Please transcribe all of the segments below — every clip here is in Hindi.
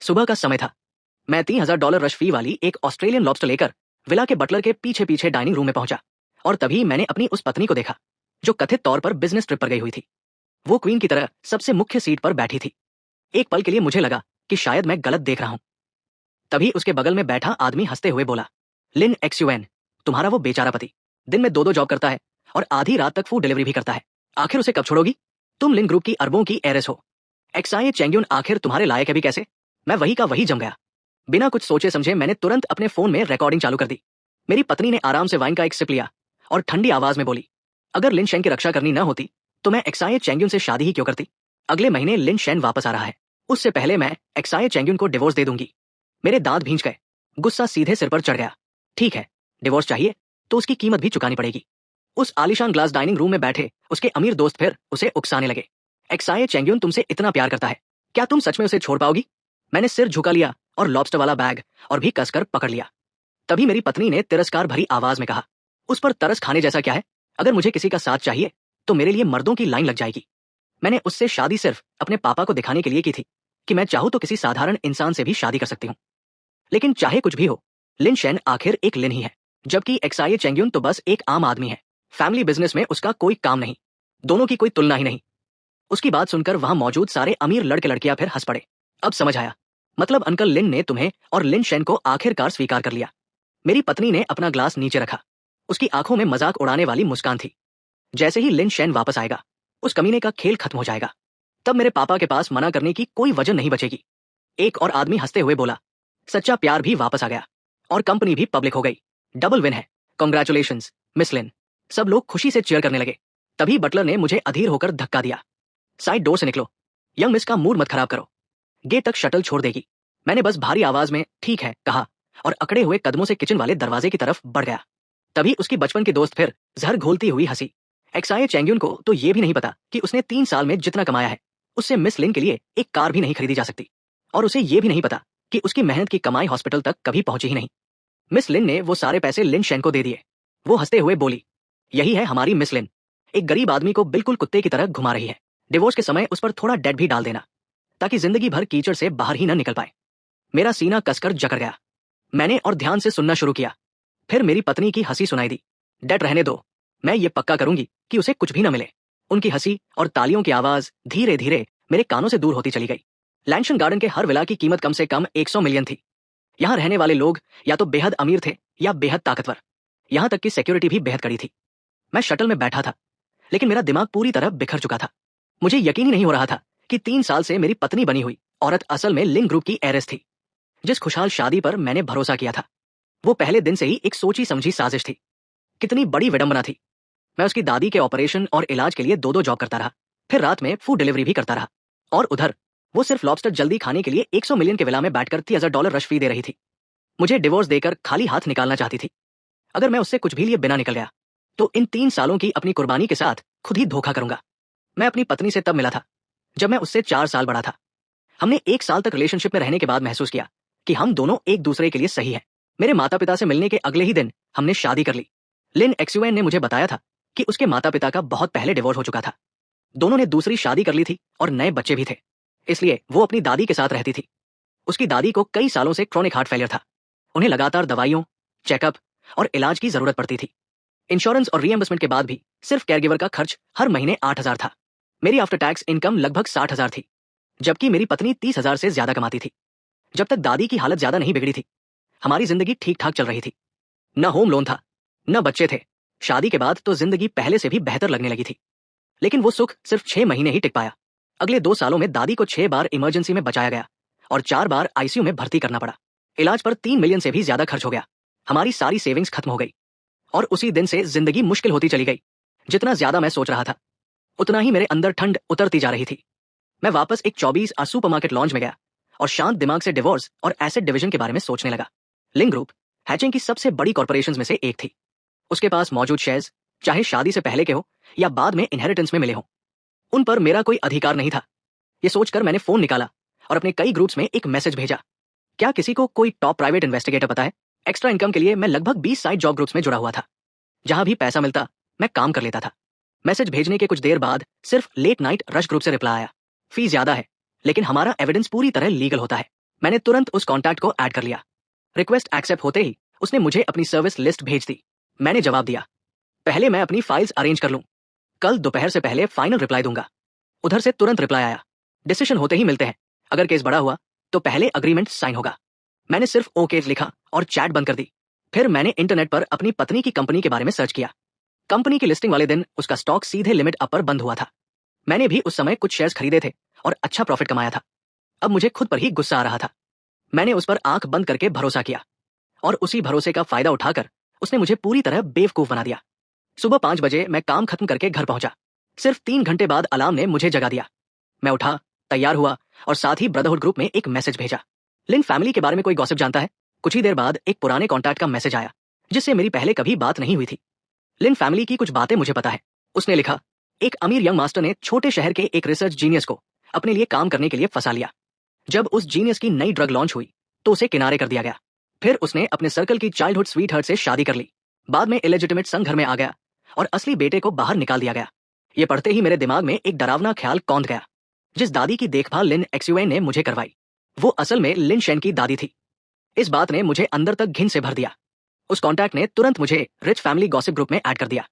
सुबह का समय था। मैं $3000 रश फी वाली एक ऑस्ट्रेलियन लॉबस्टर लेकर विला के बटलर के पीछे पीछे डाइनिंग रूम में पहुंचा, और तभी मैंने अपनी उस पत्नी को देखा जो कथित तौर पर बिजनेस ट्रिप पर गई हुई थी। वो क्वीन की तरह सबसे मुख्य सीट पर बैठी थी। एक पल के लिए मुझे लगा कि शायद मैं गलत देख रहा हूं। तभी उसके बगल में बैठा आदमी हंसते हुए बोला, लिन एक्सयूएन, तुम्हारा वो बेचारा पति दिन में 2-2 जॉब करता है और आधी रात तक फूड डिलीवरी भी करता है। आखिर उसे कब छोड़ोगी? तुम लिन ग्रुप की अरबों की एरेस हो। एक्साई चेंग्यून आखिर तुम्हारे लायक है भी कैसे? मैं वही का वही जम गया। बिना कुछ सोचे समझे मैंने तुरंत अपने फोन में रिकॉर्डिंग चालू कर दी। मेरी पत्नी ने आराम से वाइन का एक सिप लिया और ठंडी आवाज में बोली, अगर लिन शेन की रक्षा करनी न होती तो मैं एक्साई चेंग्यून से शादी ही क्यों करती? अगले महीने लिन शेन वापस आ रहा है। उससे पहले मैं एक्साई चेंग्यून को डिवोर्स दे दूंगी। मेरे दांत भींच गए। गुस्सा सीधे सिर पर चढ़ गया। ठीक है, डिवोर्स चाहिए तो उसकी कीमत भी चुकानी पड़ेगी। उस आलिशान ग्लास डाइनिंग रूम में बैठे उसके अमीर दोस्त फिर उसे उकसाने लगे। एक्साई चेंग्यून तुमसे इतना प्यार करता है, क्या तुम सच में उसे छोड़ पाओगी? मैंने सिर झुका लिया और लॉबस्टर वाला बैग और भी कसकर पकड़ लिया। तभी मेरी पत्नी ने तिरस्कार भरी आवाज में कहा, उस पर तरस खाने जैसा क्या है? अगर मुझे किसी का साथ चाहिए तो मेरे लिए मर्दों की लाइन लग जाएगी। मैंने उससे शादी सिर्फ अपने पापा को दिखाने के लिए की थी कि मैं चाहूं तो किसी साधारण इंसान से भी शादी कर सकती हूं। लेकिन चाहे कुछ भी हो, लिन शेन आखिर एक लिन ही है, जबकि एक्साई चेंग्यून तो बस एक आम आदमी है। फैमिली बिजनेस में उसका कोई काम नहीं, दोनों की कोई तुलना ही नहीं। उसकी बात सुनकर वहां मौजूद सारे अमीर लड़के लड़कियां फिर हंस पड़े। अब समझ आया, मतलब अंकल लिन ने तुम्हें और लिन शेन को आखिरकार स्वीकार कर लिया। मेरी पत्नी ने अपना ग्लास नीचे रखा। उसकी आंखों में मजाक उड़ाने वाली मुस्कान थी। जैसे ही लिन शेन वापस आएगा, उस कमीने का खेल खत्म हो जाएगा। तब मेरे पापा के पास मना करने की कोई वजह नहीं बचेगी। एक और आदमी हंसते हुए बोला, सच्चा प्यार भी वापस आ गया और कंपनी भी पब्लिक हो गई। डबल विन है। कॉन्ग्रेचुलेशंस मिस लिन। सब लोग खुशी से चीयर करने लगे। तभी बटलर ने मुझे अधीर होकर धक्का दिया, साइड डोर से निकलो, यंग मिस का मूड मत खराब करो, गेट तक शटल छोड़ देगी। मैंने बस भारी आवाज में ठीक है कहा और अकड़े हुए कदमों से किचन वाले दरवाजे की तरफ बढ़ गया। तभी उसकी बचपन की दोस्त फिर जहर घोलती हुई हंसी। एक्साई चेंग्यून को तो ये भी नहीं पता कि उसने 3 साल में जितना कमाया है उससे मिस लिन के लिए एक कार भी नहीं खरीदी जा सकती, और उसे ये भी नहीं पता कि उसकी मेहनत की कमाई हॉस्पिटल तक कभी पहुंची ही नहीं। मिस लिन ने वो सारे पैसे लिन शेन को दे दिए। वो हंसते हुए बोली, यही है हमारी मिस लिन, एक गरीब आदमी को बिल्कुल कुत्ते की तरह घुमा रही है। डिवोर्स के समय उस पर थोड़ा डेट भी डाल देना ताकि जिंदगी भर कीचड़ से बाहर ही न निकल पाए। मेरा सीना कसकर जकड़ गया। मैंने और ध्यान से सुनना शुरू किया। फिर मेरी पत्नी की हंसी सुनाई दी, डेट रहने दो, मैं ये पक्का करूंगी कि उसे कुछ भी न मिले। उनकी हंसी और तालियों की आवाज धीरे धीरे मेरे कानों से दूर होती चली गई। लैंशन गार्डन के हर विला की कीमत कम से कम 100 मिलियन थी। यहां रहने वाले लोग या तो बेहद अमीर थे या बेहद ताकतवर। यहां तक कि सिक्योरिटी भी बेहद कड़ी थी। मैं शटल में बैठा था, लेकिन मेरा दिमाग पूरी तरह बिखर चुका था। मुझे यकीन ही नहीं हो रहा था कि 3 साल से मेरी पत्नी बनी हुई औरत असल में लिन ग्रुप की एरेस थी। जिस खुशहाल शादी पर मैंने भरोसा किया था, वो पहले दिन से ही एक सोची समझी साजिश थी। कितनी बड़ी विडंबना थी। मैं उसकी दादी के ऑपरेशन और इलाज के लिए 2-2 जॉब करता रहा, फिर रात में फूड डिलीवरी भी करता रहा, और उधर वो सिर्फ लॉबस्टर जल्दी खाने के लिए 100 मिलियन के विला में बैठकर $30,000 रश फी दे रही थी। मुझे डिवोर्स देकर खाली हाथ निकालना चाहती थी। अगर मैं उससे कुछ भी लिए बिना निकल गया तो इन 3 सालों की अपनी कुर्बानी के साथ खुद ही धोखा करूंगा। मैं अपनी पत्नी से तब मिला था जब मैं उससे 4 साल बड़ा था। हमने 1 साल तक रिलेशनशिप में रहने के बाद महसूस किया कि हम दोनों एक दूसरे के लिए सही हैं। मेरे माता पिता से मिलने के अगले ही दिन हमने शादी कर ली। लिन एक्सयूएन ने मुझे बताया था कि उसके माता पिता का बहुत पहले डिवोर्स हो चुका था। दोनों ने दूसरी शादी कर ली थी और नए बच्चे भी थे, इसलिए वो अपनी दादी के साथ रहती थी। उसकी दादी को कई सालों से क्रोनिक हार्ट फेलियर था। उन्हें लगातार दवाइयों, चेकअप और इलाज की जरूरत पड़ती थी। इंश्योरेंस और रीएम्बर्समेंट के बाद भी सिर्फ केयरगिवर का खर्च हर महीने 8,000 था। मेरी आफ्टर टैक्स इनकम लगभग 60,000 थी, जबकि मेरी पत्नी 30,000 से ज्यादा कमाती थी। जब तक दादी की हालत ज्यादा नहीं बिगड़ी थी, हमारी जिंदगी ठीक ठाक चल रही थी। न होम लोन था, न बच्चे थे। शादी के बाद तो जिंदगी पहले से भी बेहतर लगने लगी थी। लेकिन वो सुख सिर्फ 6 महीने ही टिक पाया। अगले 2 सालों में दादी को 6 बार इमरजेंसी में बचाया गया और 4 बार आईसीयू में भर्ती करना पड़ा। इलाज पर 3 मिलियन से भी ज्यादा खर्च हो गया। हमारी सारी सेविंग्स खत्म हो गई और उसी दिन से जिंदगी मुश्किल होती चली गई। जितना ज्यादा मैं सोच रहा था, उतना ही मेरे अंदर ठंड उतरती जा रही थी। मैं वापस एक 24 सुपरमार्केट लॉन्च में गया और शांत दिमाग से डिवोर्स और एसेट डिवीजन के बारे में सोचने लगा। लिन ग्रुप हैचिंग की सबसे बड़ी कॉर्पोरेशंस में से एक थी। उसके पास मौजूद शेयर्स, चाहे शादी से पहले के हो या बाद में इनहेरिटेंस में मिले हो, उन पर मेरा कोई अधिकार नहीं था। ये सोचकर मैंने फोन निकाला और अपने कई ग्रुप्स में एक मैसेज भेजा, क्या किसी को कोई टॉप प्राइवेट इन्वेस्टिगेटर पता है? एक्स्ट्रा इनकम के लिए मैं लगभग 20 साइड जॉब ग्रुप्स में जुड़ा हुआ था। जहां भी पैसा मिलता मैं काम कर लेता था। मैसेज भेजने के कुछ देर बाद सिर्फ लेट नाइट रश ग्रुप से रिप्लाई आया, फी ज्यादा है लेकिन हमारा एविडेंस पूरी तरह लीगल होता है। मैंने तुरंत उस कॉन्टैक्ट को ऐड कर लिया। रिक्वेस्ट एक्सेप्ट होते ही उसने मुझे अपनी सर्विस लिस्ट भेज दी। मैंने जवाब दिया, पहले मैं अपनी फाइल्स अरेंज कर लूं, कल दोपहर से पहले फाइनल रिप्लाई दूंगा। उधर से तुरंत रिप्लाई आया, डिसीजन होते ही मिलते हैं, अगर केस बड़ा हुआ तो पहले अग्रीमेंट साइन होगा। मैंने सिर्फ ओके लिखा और चैट बंद कर दी। फिर मैंने इंटरनेट पर अपनी पत्नी की कंपनी के बारे में सर्च किया। कंपनी की लिस्टिंग वाले दिन उसका स्टॉक सीधे लिमिट अप पर बंद हुआ था। मैंने भी उस समय कुछ शेयर्स खरीदे थे और अच्छा प्रॉफिट कमाया था। अब मुझे खुद पर ही गुस्सा आ रहा था। मैंने उस पर आंख बंद करके भरोसा किया और उसी भरोसे का फायदा उठाकर उसने मुझे पूरी तरह बेवकूफ बना दिया। सुबह 5 बजे मैं काम खत्म करके घर पहुंचा। सिर्फ 3 घंटे बाद अलार्म ने मुझे जगा दिया। मैं उठा, तैयार हुआ और साथ ही ब्रदरहुड ग्रुप में एक मैसेज भेजा। लिन फैमिली के बारे में कोई गॉसिप जानता है? कुछ ही देर बाद एक पुराने कॉन्टैक्ट का मैसेज आया जिससे मेरी पहले कभी बात नहीं हुई थी। लिन फैमिली की कुछ बातें मुझे पता है। उसने लिखा, एक अमीर यंग मास्टर ने छोटे शहर के एक रिसर्च जीनियस को अपने लिए काम करने के लिए फंसा लिया। जब उस जीनियस की नई ड्रग लॉन्च हुई तो उसे किनारे कर दिया गया। फिर उसने अपने सर्कल की चाइल्डहुड स्वीटहार्ट से शादी कर ली। बाद में इलेजिटिमेट सन घर में आ गया और असली बेटे को बाहर निकाल दिया गया। ये पढ़ते ही मेरे दिमाग में एक डरावना ख्याल कौंध गया। जिस दादी की देखभाल लिन एक्सयूएन ने मुझे करवाई वो असल में लिन शेन की दादी थी। इस बात ने मुझे अंदर तक घिन से भर दिया। उस कॉन्टैक्ट ने तुरंत मुझे रिच फैमिली गॉसिप ग्रुप में ऐड कर दिया।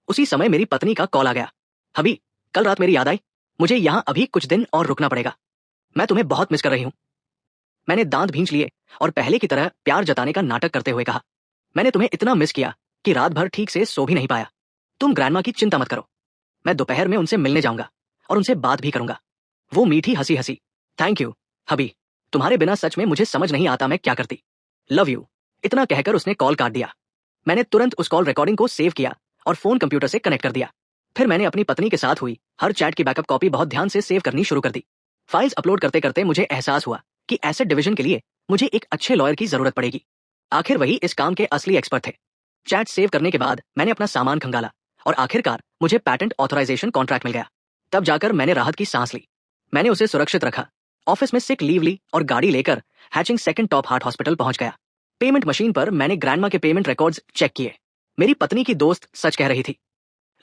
उसी समय मेरी पत्नी का कॉल आ गया, हबी कल रात मेरी याद आई, मुझे यहाँ अभी कुछ दिन और रुकना पड़ेगा, मैं तुम्हें बहुत मिस कर रही हूँ। मैंने दांत भींच लिए और पहले की तरह प्यार जताने का नाटक करते हुए कहा, मैंने तुम्हें इतना मिस किया कि रात भर ठीक से सो भी नहीं पाया। तुम ग्रैंडमा की चिंता मत करो, मैं दोपहर में उनसे मिलने जाऊंगा और उनसे बात भी करूंगा। वो मीठी हंसी हंसी, थैंक यू हबी, तुम्हारे बिना सच में मुझे समझ नहीं आता मैं क्या करती, लव यू। इतना कहकर उसने कॉल काट दिया। मैंने तुरंत उस कॉल रिकॉर्डिंग को सेव किया और फोन कंप्यूटर से कनेक्ट कर दिया। फिर मैंने अपनी पत्नी के साथ हुई हर चैट की बैकअप कॉपी बहुत ध्यान से सेव करनी शुरू कर दी। फाइल्स अपलोड करते करते मुझे एहसास हुआ कि एसेट डिवीजन के लिए मुझे एक अच्छे लॉयर की जरूरत पड़ेगी। आखिर वही इस काम के असली एक्सपर्ट थे। चैट सेव करने के बाद मैंने अपना सामान खंगाला और आखिरकार मुझे पैटेंट ऑथराइजेशन कॉन्ट्रैक्ट मिल गया। तब जाकर मैंने राहत की सांस ली। मैंने उसे सुरक्षित रखा, ऑफिस में सिक लीव ली और गाड़ी लेकर hatching second top heart hospital पहुंच गया। पेमेंट मशीन पर मैंने ग्रैंडमा के पेमेंट रिकॉर्ड्स चेक किए। मेरी पत्नी की दोस्त सच कह रही थी।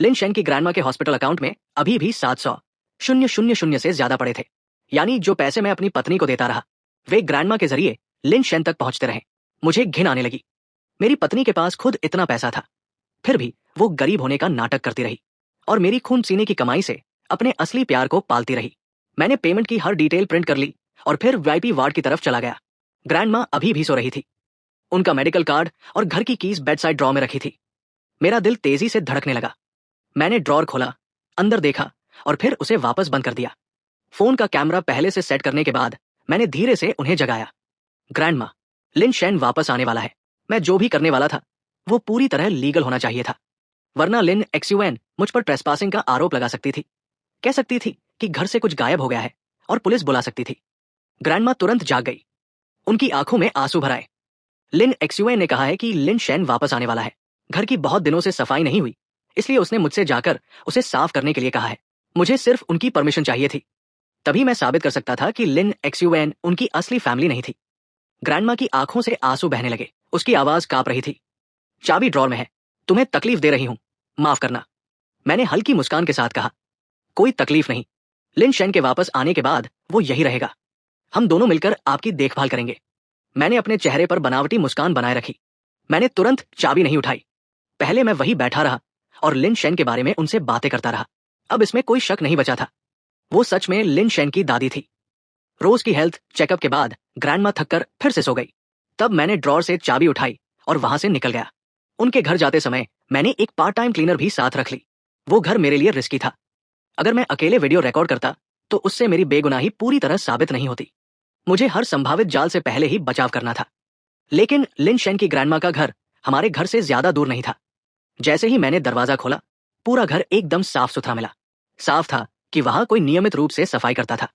लिन शेन की ग्रैंडमा के हॉस्पिटल अकाउंट में अभी भी 700,000 से ज्यादा पड़े थे। यानी जो पैसे मैं अपनी पत्नी को देता रहा वे ग्रैंडमा के जरिए लिन शेन तक पहुंचते रहे। मुझे घिन आने लगी। मेरी पत्नी के पास खुद इतना पैसा था, फिर भी वो गरीब होने का नाटक करती रही और मेरी खून सीने की कमाई से अपने असली प्यार को पालती रही। मैंने पेमेंट की हर डिटेल प्रिंट कर ली और फिर वीआईपी वार्ड की तरफ चला गया। ग्रैंडमा अभी भी सो रही थी। उनका मेडिकल कार्ड और घर की कीज बेड साइड ड्रॉ में रखी थी। मेरा दिल तेजी से धड़कने लगा। मैंने ड्रॉर खोला, अंदर देखा और फिर उसे वापस बंद कर दिया। फोन का कैमरा पहले से सेट करने के बाद मैंने धीरे से उन्हें जगाया। ग्रैंडमा, लिन शेन वापस आने वाला है। मैं जो भी करने वाला था वो पूरी तरह लीगल होना चाहिए था, वरना लिन एक्सयूएन मुझ पर ट्रेसपासिंग का आरोप लगा सकती थी। कह सकती थी कि घर से कुछ गायब हो गया है और पुलिस बुला सकती थी। ग्रैंडमा तुरंत जाग गई। उनकी आंखों में आंसू भर आए। लिन एक्सयूएन ने कहा है कि लिन शेन वापस आने वाला है। घर की बहुत दिनों से सफाई नहीं हुई, इसलिए उसने मुझसे जाकर उसे साफ करने के लिए कहा है। मुझे सिर्फ उनकी परमिशन चाहिए थी, तभी मैं साबित कर सकता था कि लिन एक्सयूएन उनकी असली फैमिली नहीं थी। ग्रैंडमा की आंखों से आंसू बहने लगे। उसकी आवाज कांप रही थी। चाबी ड्रॉर में है, तुम्हें तकलीफ दे रही हूं, माफ करना। मैंने हल्की मुस्कान के साथ कहा, कोई तकलीफ नहीं, लिन शेन के वापस आने के बाद वो यही रहेगा। हम दोनों मिलकर आपकी देखभाल करेंगे। मैंने अपने चेहरे पर बनावटी मुस्कान बनाए रखी। मैंने तुरंत चाबी नहीं उठाई। पहले मैं वही बैठा रहा और लिन शेन के बारे में उनसे बातें करता रहा। अब इसमें कोई शक नहीं बचा था, वो सच में लिन शेन की दादी थी। रोज की हेल्थ चेकअप के बाद ग्रैंडमा थककर फिर से सो गई। तब मैंने ड्रॉर से चाबी उठाई और वहां से निकल गया। उनके घर जाते समय मैंने एक पार्ट टाइम क्लीनर भी साथ रख ली। वो घर मेरे लिए रिस्की था। अगर मैं अकेले वीडियो रिकॉर्ड करता तो उससे मेरी बेगुनाही पूरी तरह साबित नहीं होती। मुझे हर संभावित जाल से पहले ही बचाव करना था। लेकिन लिन शेन की ग्रैंडमा का घर हमारे घर से ज्यादा दूर नहीं था। जैसे ही मैंने दरवाजा खोला, पूरा घर एकदम साफ सुथरा मिला। साफ था कि वहां कोई नियमित रूप से सफाई करता था।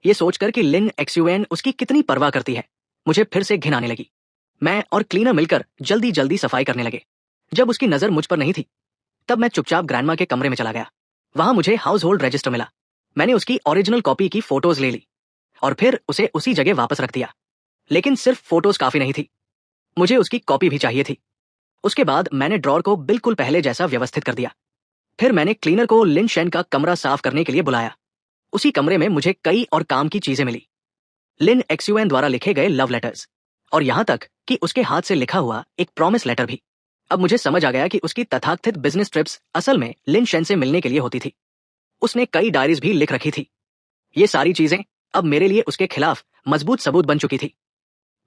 ये सोचकर कि लिन एक्सयूएन उसकी कितनी परवाह करती है, मुझे फिर से घिन आने लगी। मैं और क्लीनर मिलकर जल्दी जल्दी सफाई करने लगे। जब उसकी नजर मुझ पर नहीं थी, तब मैं चुपचाप ग्रैंडमा के कमरे में चला गया। वहां मुझे हाउस होल्ड रजिस्टर मिला। मैंने उसकी ओरिजिनल कॉपी की फोटोज ले ली और फिर उसे उसी जगह वापस रख दिया। लेकिन सिर्फ फोटोज काफी नहीं थी, मुझे उसकी कॉपी भी चाहिए थी। उसके बाद मैंने ड्रॉर को बिल्कुल पहले जैसा व्यवस्थित कर दिया। फिर मैंने क्लीनर को लिन शेन का कमरा साफ करने के लिए बुलाया। उसी कमरे में मुझे कई और काम की चीजें मिली। लिन एक्सयूएन द्वारा लिखे गए लव लेटर्स, और यहां तक कि उसके हाथ से लिखा हुआ एक प्रॉमिस लेटर भी। अब मुझे समझ आ गया कि उसकी तथाकथित बिजनेस ट्रिप्स असल में लिन शेन से मिलने के लिए होती थी। उसने कई डायरीज भी लिख रखी थी। ये सारी चीजें अब मेरे लिए उसके खिलाफ मजबूत सबूत बन चुकी थी।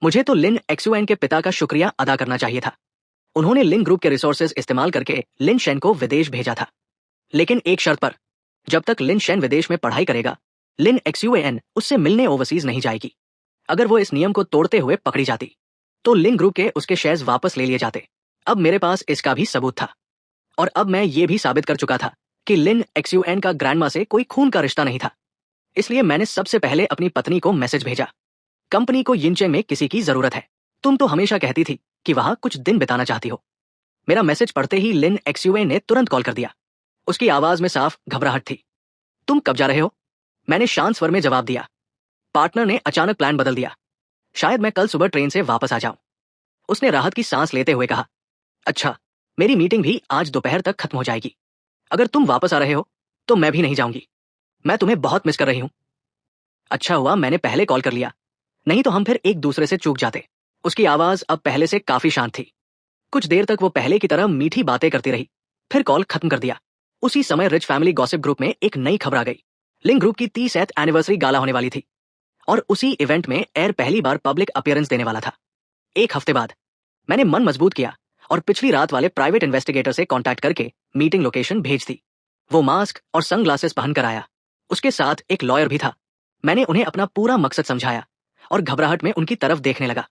मुझे तो लिन एक्सयूएन के पिता का शुक्रिया अदा करना चाहिए था। उन्होंने लिन ग्रुप के रिसोर्सेज इस्तेमाल करके लिन शेन को विदेश भेजा था, लेकिन एक शर्त पर। जब तक लिन शेन विदेश में पढ़ाई करेगा, लिन एक्सयूएन उससे मिलने ओवरसीज नहीं जाएगी। अगर वो इस नियम को तोड़ते हुए पकड़ी जाती तो लिन ग्रुप के उसके शेयर्स वापस ले लिए जाते। अब मेरे पास इसका भी सबूत था, और अब मैं ये भी साबित कर चुका था कि लिन एक्सयूएन का ग्रैंडमा से कोई खून का रिश्ता नहीं था। इसलिए मैंने सबसे पहले अपनी पत्नी को मैसेज भेजा, कंपनी को यिनचे में किसी की जरूरत है। तुम तो हमेशा कहती थी कि वहां कुछ दिन बिताना चाहती हो। मेरा मैसेज पढ़ते ही लिन एक्सयूएन ने तुरंत कॉल कर दिया। उसकी आवाज में साफ घबराहट थी। तुम कब जा रहे हो? मैंने शांत स्वर में जवाब दिया। पार्टनर ने अचानक प्लान बदल दिया। शायद मैं कल सुबह ट्रेन से वापस आ जाऊं। उसने राहत की सांस लेते हुए कहा, अच्छा, मेरी मीटिंग भी आज दोपहर तक खत्म हो जाएगी। अगर तुम वापस आ रहे हो तो मैं भी नहीं जाऊंगी। मैं तुम्हें बहुत मिस कर रही हूं। अच्छा हुआ मैंने पहले कॉल कर लिया, नहीं तो हम फिर एक दूसरे से चूक जाते। उसकी आवाज अब पहले से काफी शांत थी। कुछ देर तक वो पहले की तरह मीठी बातें करती रही, फिर कॉल खत्म कर दिया। उसी समय रिच फैमिली गॉसिप ग्रुप में एक नई खबर आ गई। लिन ग्रुप की 30th एनिवर्सरी गाला होने वाली थी, और उसी इवेंट में एयर पहली बार पब्लिक अपीयरेंस देने वाला था। एक हफ्ते बाद मैंने मन मजबूत किया और पिछली रात वाले प्राइवेट इन्वेस्टिगेटर से कांटेक्ट करके मीटिंग लोकेशन भेज दी। वो मास्क और सनग्लासेस पहनकर आया। उसके साथ एक लॉयर भी था। मैंने उन्हें अपना पूरा मकसद समझाया और घबराहट में उनकी तरफ देखने लगा।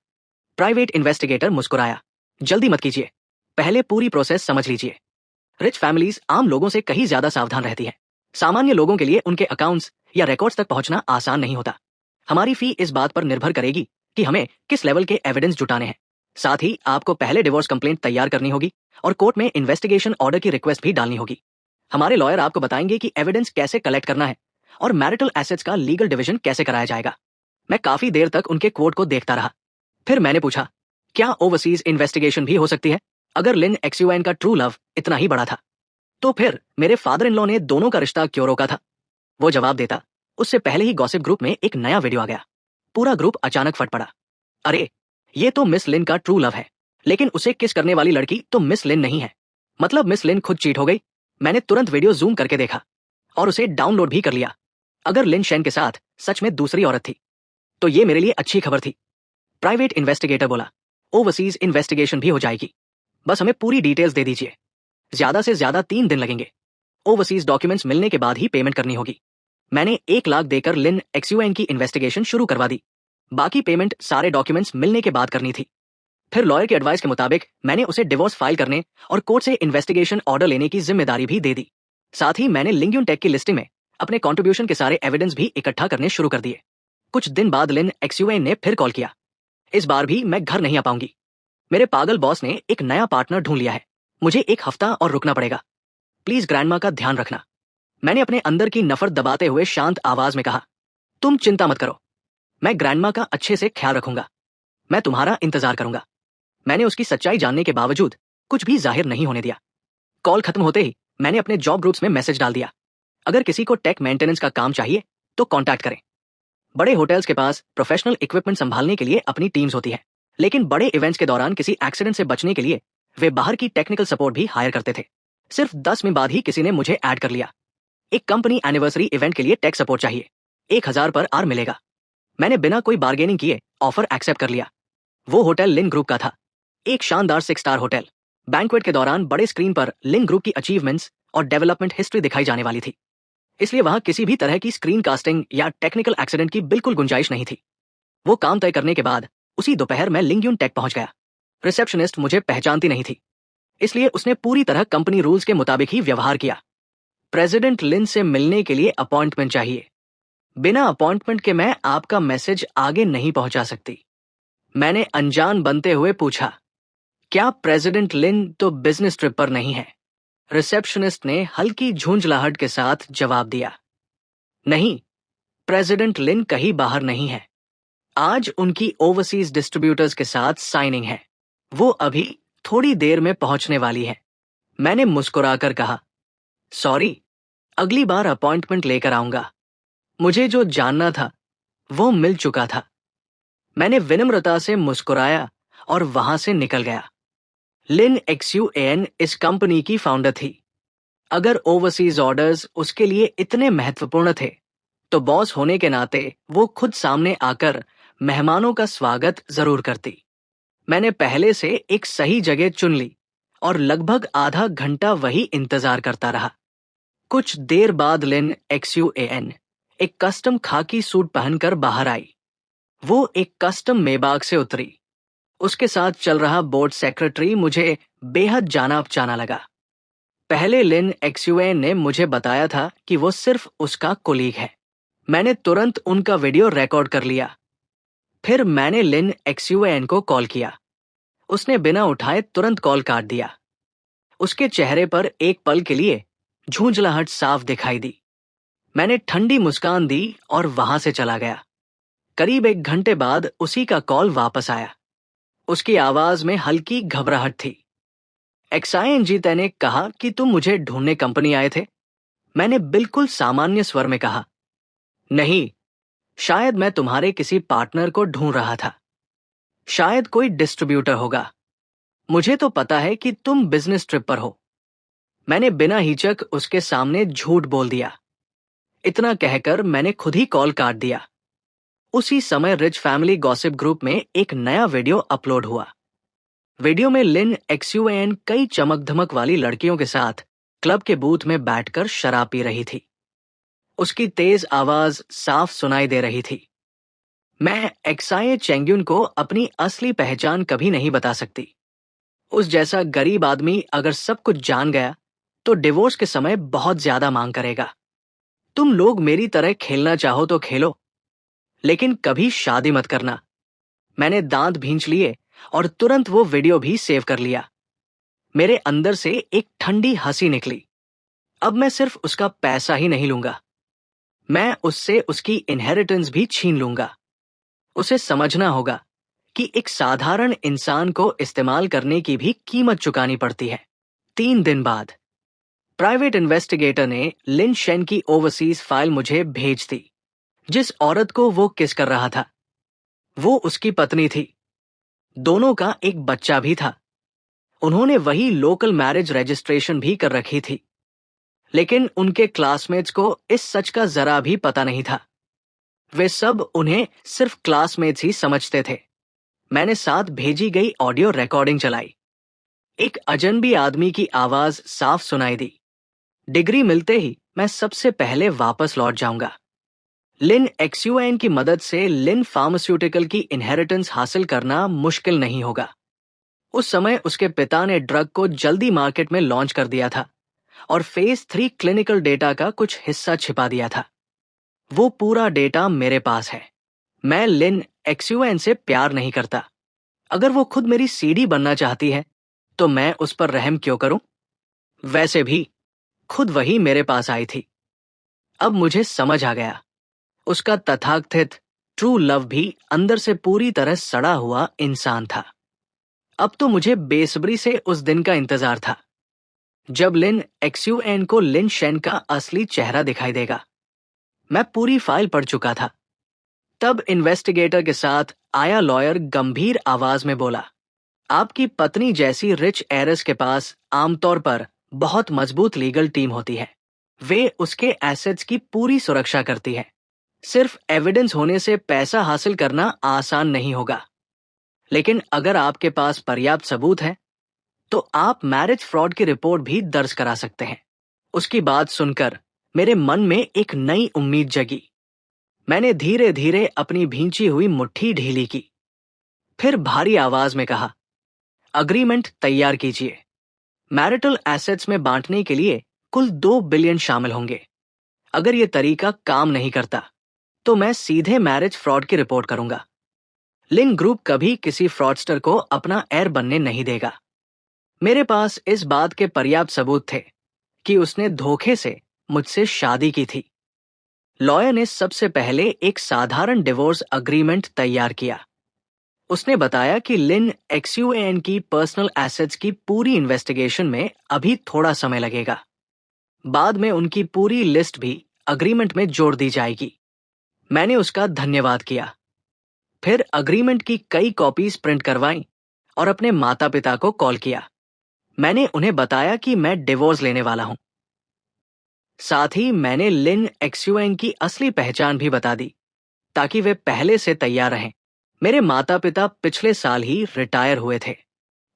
प्राइवेट इन्वेस्टिगेटर मुस्कुराया, जल्दी मत कीजिए, पहले पूरी प्रोसेस समझ लीजिए। रिच फैमिलीज आम लोगों से कहीं ज्यादा सावधान रहती हैं। सामान्य लोगों के लिए उनके अकाउंट्स या रिकॉर्ड्स तक पहुंचना आसान नहीं होता। हमारी फी इस बात पर निर्भर करेगी कि हमें किस लेवल के एविडेंस जुटाने हैं। साथ ही आपको पहले डिवोर्स कंप्लेंट तैयार करनी होगी और कोर्ट में इन्वेस्टिगेशन ऑर्डर की रिक्वेस्ट भी डालनी होगी। हमारे लॉयर आपको बताएंगे कि एविडेंस कैसे कलेक्ट करना है और मैरिटल एसेट्स का लीगल डिवीजन कैसे कराया जाएगा। मैं काफी देर तक उनके कोर्ट को देखता रहा। फिर मैंने पूछा, क्या ओवरसीज इन्वेस्टिगेशन भी हो सकती है? अगर लिन एक्सयूएन का ट्रू लव इतना ही बड़ा था, तो फिर मेरे फादर इन लॉ ने दोनों का रिश्ता क्यों रोका था? वो जवाब देता, उससे पहले ही गॉसिप ग्रुप में एक नया वीडियो आ गया। पूरा ग्रुप अचानक फट पड़ा। अरे, ये तो मिस लिन का ट्रू लव है, लेकिन उसे किस करने वाली लड़की तो मिस लिन नहीं है। मतलब मिस लिन खुद चीट हो गई। मैंने तुरंत वीडियो जूम करके देखा और उसे डाउनलोड भी कर लिया। अगर लिन शेन के साथ सच में दूसरी औरत थी तो ये मेरे लिए अच्छी खबर थी। प्राइवेट इन्वेस्टिगेटर बोला, ओवरसीज इन्वेस्टिगेशन भी हो जाएगी, बस हमें पूरी डिटेल्स दे दीजिए। ज्यादा से ज्यादा 3 दिन लगेंगे। ओवरसीज डॉक्यूमेंट्स मिलने के बाद ही पेमेंट करनी होगी। मैंने 1 लाख देकर लिन एक्सयूएन की इन्वेस्टिगेशन शुरू करवा दी। बाकी पेमेंट सारे डॉक्यूमेंट्स मिलने के बाद करनी थी। फिर लॉयर के एडवाइस के मुताबिक मैंने उसे डिवोर्स फाइल करने और कोर्ट से इन्वेस्टिगेशन ऑर्डर लेने की जिम्मेदारी भी दे दी। साथ ही मैंने लिंग्यून टेक की लिस्टिंग में अपने कंट्रीब्यूशन के सारे एविडेंस भी इकट्ठा करने शुरू कर दिए। कुछ दिन बाद लिन एक्सयूएन ने फिर कॉल किया। इस बार भी मैं घर नहीं आ पाऊंगी। मेरे पागल बॉस ने एक नया पार्टनर ढूंढ लिया है। मुझे 1 हफ्ता और रुकना पड़ेगा। प्लीज ग्रैंडमा का ध्यान रखना। मैंने अपने अंदर की नफरत दबाते हुए शांत आवाज में कहा, तुम चिंता मत करो, मैं ग्रैंडमा का अच्छे से ख्याल रखूंगा। मैं तुम्हारा इंतजार करूंगा। मैंने उसकी सच्चाई जानने के बावजूद कुछ भी जाहिर नहीं होने दिया। कॉल खत्म होते ही मैंने अपने जॉब ग्रुप्स में मैसेज डाल दिया, अगर किसी को टेक मेंटेनेंस का काम चाहिए तो कांटेक्ट करें। बड़े होटल्स के पास प्रोफेशनल इक्विपमेंट संभालने के लिए अपनी टीम्स होती है, लेकिन बड़े इवेंट्स के दौरान किसी एक्सीडेंट से बचने के लिए वे बाहर की टेक्निकल सपोर्ट भी हायर करते थे। सिर्फ 10 में बाद ही किसी ने मुझे ऐड कर लिया। एक कंपनी एनिवर्सरी इवेंट के लिए टेक सपोर्ट चाहिए, 1000 पर आर मिलेगा। मैंने बिना कोई बार्गेनिंग किए ऑफर एक्सेप्ट कर लिया। वो होटल लिन ग्रुप का था, एक शानदार 6 स्टार होटल। बैंक्वेट के दौरान बड़े स्क्रीन पर लिन ग्रुप की अचीवमेंट्स और डेवलपमेंट हिस्ट्री दिखाई जाने वाली थी, इसलिए वहां किसी भी तरह की स्क्रीन कास्टिंग या टेक्निकल एक्सीडेंट की बिल्कुल गुंजाइश नहीं थी। वो काम तय करने के बाद उसी दोपहर मैं लिंग्यून टेक पहुंच गया। रिसेप्शनिस्ट मुझे पहचानती नहीं थी, इसलिए उसने पूरी तरह कंपनी रूल्स के मुताबिक ही व्यवहार किया। प्रेसिडेंट लिन से मिलने के लिए अपॉइंटमेंट चाहिए। बिना अपॉइंटमेंट के मैं आपका मैसेज आगे नहीं पहुंचा सकती। मैंने अनजान बनते हुए पूछा, क्या प्रेसिडेंट लिन तो बिजनेस ट्रिप पर नहीं है? रिसेप्शनिस्ट ने हल्की झुंझलाहट के साथ जवाब दिया, नहीं, प्रेसिडेंट लिन कहीं बाहर नहीं है। आज उनकी ओवरसीज डिस्ट्रीब्यूटर्स के साथ साइनिंग है। वो अभी थोड़ी देर में पहुंचने वाली है। मैंने मुस्कुराकर कहा, सॉरी, अगली बार अपॉइंटमेंट लेकर आऊंगा। मुझे जो जानना था वो मिल चुका था। मैंने विनम्रता से मुस्कुराया और वहां से निकल गया। लिन एक्सयूएन इस कंपनी की फाउंडर थी। अगर ओवरसीज ऑर्डर्स उसके लिए इतने महत्वपूर्ण थे, तो बॉस होने के नाते वो खुद सामने आकर मेहमानों का स्वागत जरूर करती। मैंने पहले से एक सही जगह चुन ली और लगभग आधा घंटा वही इंतजार करता रहा। कुछ देर बाद लिन एक्सयूएन एक कस्टम खाकी सूट पहनकर बाहर आई। वो एक कस्टम मेबाग से उतरी। उसके साथ चल रहा बोर्ड सेक्रेटरी मुझे बेहद जाना पहचाना लगा। पहले लिन एक्सयूएन ने मुझे बताया था कि वो सिर्फ उसका कोलीग है। मैंने तुरंत उनका वीडियो रिकॉर्ड कर लिया। फिर मैंने लिन एक्सयूएन को कॉल किया। उसने बिना उठाए तुरंत कॉल काट दिया। उसके चेहरे पर एक पल के लिए झुंझलाहट साफ दिखाई दी। मैंने ठंडी मुस्कान दी और वहां से चला गया। करीब 1 घंटे बाद उसी का कॉल वापस आया। उसकी आवाज में हल्की घबराहट थी। एक्सआईएनजी ने कहा कि तुम मुझे ढूंढने कंपनी आए थे। मैंने बिल्कुल सामान्य स्वर में कहा, नहीं, शायद मैं तुम्हारे किसी पार्टनर को ढूंढ रहा था। शायद कोई डिस्ट्रीब्यूटर होगा। मुझे तो पता है कि तुम बिजनेस ट्रिप पर हो। मैंने बिना हिचक उसके सामने झूठ बोल दिया। इतना कहकर मैंने खुद ही कॉल काट दिया। उसी समय रिच फैमिली गॉसिप ग्रुप में एक नया वीडियो अपलोड हुआ। वीडियो में लिन एक्सयूएन कई चमक धमक वाली लड़कियों के साथ क्लब के बूथ में बैठकर शराब पी रही थी। उसकी तेज आवाज साफ सुनाई दे रही थी। मैं एक्साए चेंग्युन को अपनी असली पहचान कभी नहीं बता सकती। उस जैसा गरीब आदमी अगर सब कुछ जान गया तो डिवोर्स के समय बहुत ज्यादा मांग करेगा। तुम लोग मेरी तरह खेलना चाहो तो खेलो, लेकिन कभी शादी मत करना। मैंने दांत भींच लिए और तुरंत वो वीडियो भी सेव कर लिया। मेरे अंदर से एक ठंडी हंसी निकली। अब मैं सिर्फ उसका पैसा ही नहीं लूंगा, मैं उससे उसकी इनहेरिटेंस भी छीन लूंगा। उसे समझना होगा कि एक साधारण इंसान को इस्तेमाल करने की भी कीमत चुकानी पड़ती है। 3 दिन बाद प्राइवेट इन्वेस्टिगेटर ने लिन शेन की ओवरसीज फाइल मुझे भेज दी। जिस औरत को वो किस कर रहा था, वो उसकी पत्नी थी। दोनों का एक बच्चा भी था। उन्होंने वही लोकल मैरिज रजिस्ट्रेशन भी कर रखी थी। लेकिन उनके क्लासमेट्स को इस सच का जरा भी पता नहीं था। वे सब उन्हें सिर्फ क्लासमेट्स ही समझते थे। मैंने साथ भेजी गई ऑडियो रिकॉर्डिंग चलाई। एक अजनबी आदमी की आवाज साफ सुनाई दी, डिग्री मिलते ही मैं सबसे पहले वापस लौट जाऊंगा। लिन एक्सयूएन की मदद से लिन फार्मास्यूटिकल की इनहेरिटेंस हासिल करना मुश्किल नहीं होगा। उस समय उसके पिता ने ड्रग को जल्दी मार्केट में लॉन्च कर दिया था और फेज 3 क्लिनिकल डेटा का कुछ हिस्सा छिपा दिया था। वो पूरा डेटा मेरे पास है। मैं लिन एक्सयूएन से प्यार नहीं करता। अगर वो खुद मेरी सीडी बनना चाहती है तो मैं उस पर रहम क्यों करूं? वैसे भी खुद वही मेरे पास आई थी। अब मुझे समझ आ गया, उसका तथाकथित ट्रू लव भी अंदर से पूरी तरह सड़ा हुआ इंसान था। अब तो मुझे बेसब्री से उस दिन का इंतजार था जब लिन एक्सयूएन को लिन शेन का असली चेहरा दिखाई देगा। मैं पूरी फाइल पढ़ चुका था। तब इन्वेस्टिगेटर के साथ आया लॉयर गंभीर आवाज में बोला, आपकी पत्नी जैसी रिच एरस के पास आमतौर पर बहुत मजबूत लीगल टीम होती है। वे उसके एसेट्स की पूरी सुरक्षा करती है। सिर्फ एविडेंस होने से पैसा हासिल करना आसान नहीं होगा, लेकिन अगर आपके पास पर्याप्त सबूत है तो आप मैरिज फ्रॉड की रिपोर्ट भी दर्ज करा सकते हैं। उसकी बात सुनकर मेरे मन में एक नई उम्मीद जगी। मैंने धीरे धीरे अपनी भींची हुई मुट्ठी ढीली की। फिर भारी आवाज में कहा, अग्रीमेंट तैयार कीजिए। मैरिटल एसेट्स में बांटने के लिए कुल 2 बिलियन शामिल होंगे। अगर यह तरीका काम नहीं करता तो मैं सीधे मैरिज फ्रॉड की रिपोर्ट करूंगा। लिन ग्रुप कभी किसी फ्रॉडस्टर को अपना एयर बनने नहीं देगा। मेरे पास इस बात के पर्याप्त सबूत थे कि उसने धोखे से मुझसे शादी की थी। लॉयर ने सबसे पहले एक साधारण डिवोर्स अग्रीमेंट तैयार किया। उसने बताया कि लिन एक्सयूएन की पर्सनल एसेट्स की पूरी इन्वेस्टिगेशन में अभी थोड़ा समय लगेगा। बाद में उनकी पूरी लिस्ट भी अग्रीमेंट में जोड़ दी जाएगी। मैंने उसका धन्यवाद किया, फिर अग्रीमेंट की कई कॉपीज प्रिंट करवाई और अपने माता पिता को कॉल किया। मैंने उन्हें बताया कि मैं डिवोर्स लेने वाला हूं। साथ ही मैंने लिन एक्सुएंग की असली पहचान भी बता दी, ताकि वे पहले से तैयार रहें। मेरे माता पिता पिछले साल ही रिटायर हुए थे।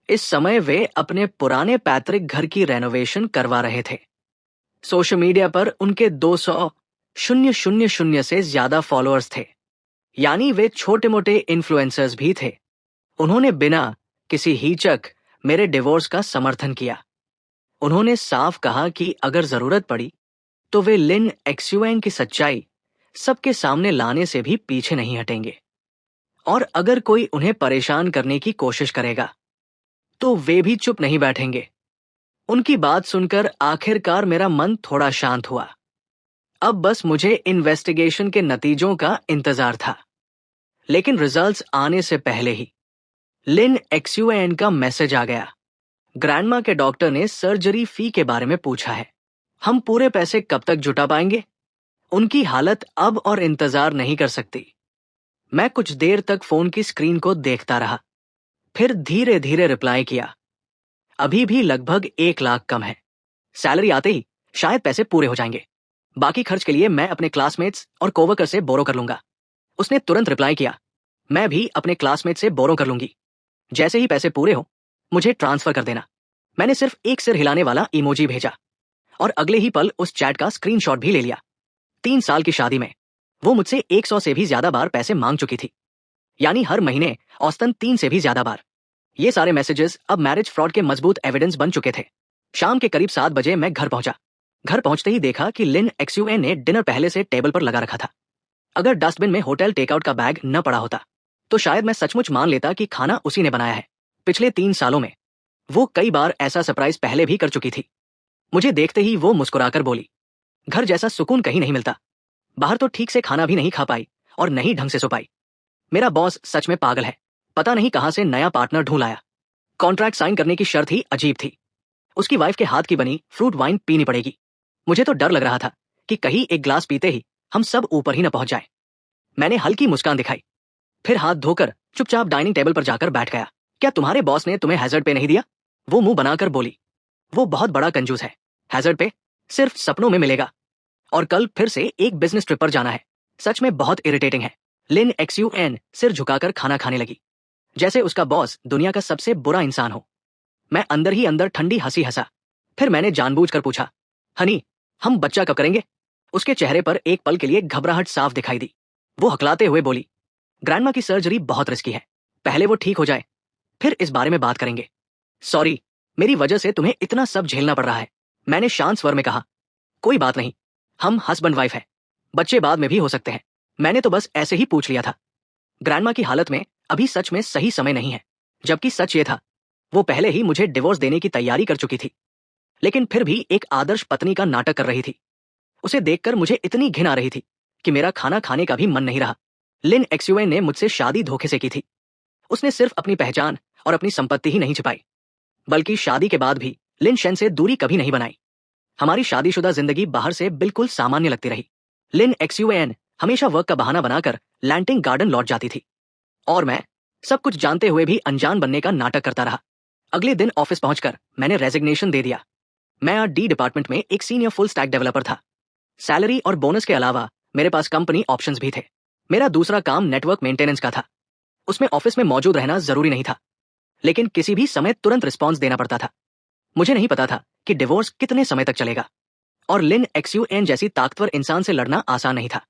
इस समय वे अपने पुराने पैतृक घर की रेनोवेशन करवा रहे थे। सोशल मीडिया पर उनके 200,000 से ज्यादा फॉलोअर्स थे, यानी वे छोटे मोटे इन्फ्लुएंसर्स भी थे। उन्होंने बिना किसी हिचक मेरे डिवोर्स का समर्थन किया। उन्होंने साफ कहा कि अगर जरूरत पड़ी तो वे लिन एक्सुएंग की सच्चाई सबके सामने लाने से भी पीछे नहीं हटेंगे, और अगर कोई उन्हें परेशान करने की कोशिश करेगा तो वे भी चुप नहीं बैठेंगे। उनकी बात सुनकर आखिरकार मेरा मन थोड़ा शांत हुआ। अब बस मुझे इन्वेस्टिगेशन के नतीजों का इंतजार था। लेकिन रिजल्ट्स आने से पहले ही लिन एक्सुएन का मैसेज आ गया। ग्रैंडमा के डॉक्टर ने सर्जरी फी के बारे में पूछा है। हम पूरे पैसे कब तक जुटा पाएंगे? उनकी हालत अब और इंतजार नहीं कर सकती। मैं कुछ देर तक फोन की स्क्रीन को देखता रहा, फिर धीरे धीरे रिप्लाई किया। अभी भी लगभग 1 लाख कम है। सैलरी आते ही शायद पैसे पूरे हो जाएंगे। बाकी खर्च के लिए मैं अपने क्लासमेट्स और कोवर्कर से बोरो कर लूंगा। उसने तुरंत रिप्लाई किया, मैं भी अपने क्लासमेट से बोरो कर लूंगी। जैसे ही पैसे पूरे हो मुझे ट्रांसफर कर देना। मैंने सिर्फ एक सिर हिलाने वाला इमोजी भेजा और अगले ही पल उस चैट का स्क्रीनशॉट भी ले लिया। 3 साल की शादी में वो मुझसे 100 से भी ज्यादा बार पैसे मांग चुकी थी, यानी हर महीने औसतन 3 से भी ज्यादा बार। ये सारे मैसेजेस अब मैरिज फ्रॉड के मजबूत एविडेंस बन चुके थे। शाम के करीब 7 बजे मैं घर पहुंचा। घर पहुंचते ही देखा कि लिन एक्सुएन ने डिनर पहले से टेबल पर लगा रखा था। अगर डस्टबिन में होटल टेकआउट का बैग न पड़ा होता तो शायद मैं सचमुच मान लेता कि खाना उसी ने बनाया है। पिछले 3 सालों में वो कई बार ऐसा सरप्राइज पहले भी कर चुकी थी। मुझे देखते ही वो मुस्कुराकर बोली, घर जैसा सुकून कहीं नहीं मिलता। बाहर तो ठीक से खाना भी नहीं खा पाई और नहीं ढंग से सो पाई। मेरा बॉस सच में पागल है, पता नहीं कहां से नया पार्टनर ढूंढ लाया। कॉन्ट्रैक्ट साइन करने की शर्त ही अजीब थी। उसकी वाइफ के हाथ की बनी फ्रूट वाइन पीनी पड़ेगी। मुझे तो डर लग रहा था कि कहीं एक ग्लास पीते ही हम सब ऊपर ही न पहुंच जाए। मैंने हल्की मुस्कान दिखाई, फिर हाथ धोकर चुपचाप डाइनिंग टेबल पर जाकर बैठ गया। क्या तुम्हारे बॉस ने तुम्हें हैजर्ड पे नहीं दिया? वो मुंह बनाकर बोली। वो बहुत बड़ा कंजूस है। हैजर्ड पे सिर्फ सपनों में मिलेगा, और कल फिर से एक बिजनेस ट्रिप पर जाना है। सच में बहुत इरिटेटिंग है। लिन एक्सुएन सिर झुकाकर खाना खाने लगी, जैसे उसका बॉस दुनिया का सबसे बुरा इंसान हो। मैं अंदर ही अंदर ठंडी हंसी हंसा। फिर मैंने जानबूझकर पूछा, हनी, हम बच्चा कब करेंगे? उसके चेहरे पर एक पल के लिए घबराहट साफ दिखाई दी। वो हकलाते हुए बोली, ग्रैंडमा की सर्जरी बहुत रिस्की है। पहले वो ठीक हो जाए, फिर इस बारे में बात करेंगे। सॉरी, मेरी वजह से तुम्हें इतना सब झेलना पड़ रहा है। मैंने शांत स्वर में कहा, कोई बात नहीं, हम हस्बैंड वाइफ है, बच्चे बाद में भी हो सकते हैं। मैंने तो बस ऐसे ही पूछ लिया था। ग्रैंडमा की हालत में अभी सच में सही समय नहीं है। जबकि सच ये था, वो पहले ही मुझे डिवोर्स देने की तैयारी कर चुकी थी, लेकिन फिर भी एक आदर्श पत्नी का नाटक कर रही थी। उसे देखकर मुझे इतनी घिन आ रही थी कि मेरा खाना खाने का भी मन नहीं रहा। लिन एक्सुएन ने मुझसे शादी धोखे से की थी। उसने सिर्फ अपनी पहचान और अपनी संपत्ति ही नहीं छिपाई, बल्कि शादी के बाद भी लिन शेन से दूरी कभी नहीं बनाई। हमारी शादीशुदा जिंदगी बाहर से बिल्कुल सामान्य लगती रही। लिन एक्सुएन हमेशा वर्क का बहाना बनाकर लैंटिंग गार्डन लौट जाती थी, और मैं सब कुछ जानते हुए भी अनजान बनने का नाटक करता रहा। अगले दिन ऑफिस पहुंचकर मैंने रेजिग्नेशन दे दिया। मैं डी डिपार्टमेंट में एक सीनियर फुल स्टैक डेवलपर था। सैलरी और बोनस के अलावा मेरे पास कंपनी ऑप्शंस भी थे। मेरा दूसरा काम नेटवर्क मेंटेनेंस का था। उसमें ऑफिस में मौजूद रहना जरूरी नहीं था, लेकिन किसी भी समय तुरंत रिस्पॉन्स देना पड़ता था। मुझे नहीं पता था कि डिवोर्स कितने समय तक चलेगा, और लिन एक्सुएन जैसी ताकतवर इंसान से लड़ना आसान नहीं था।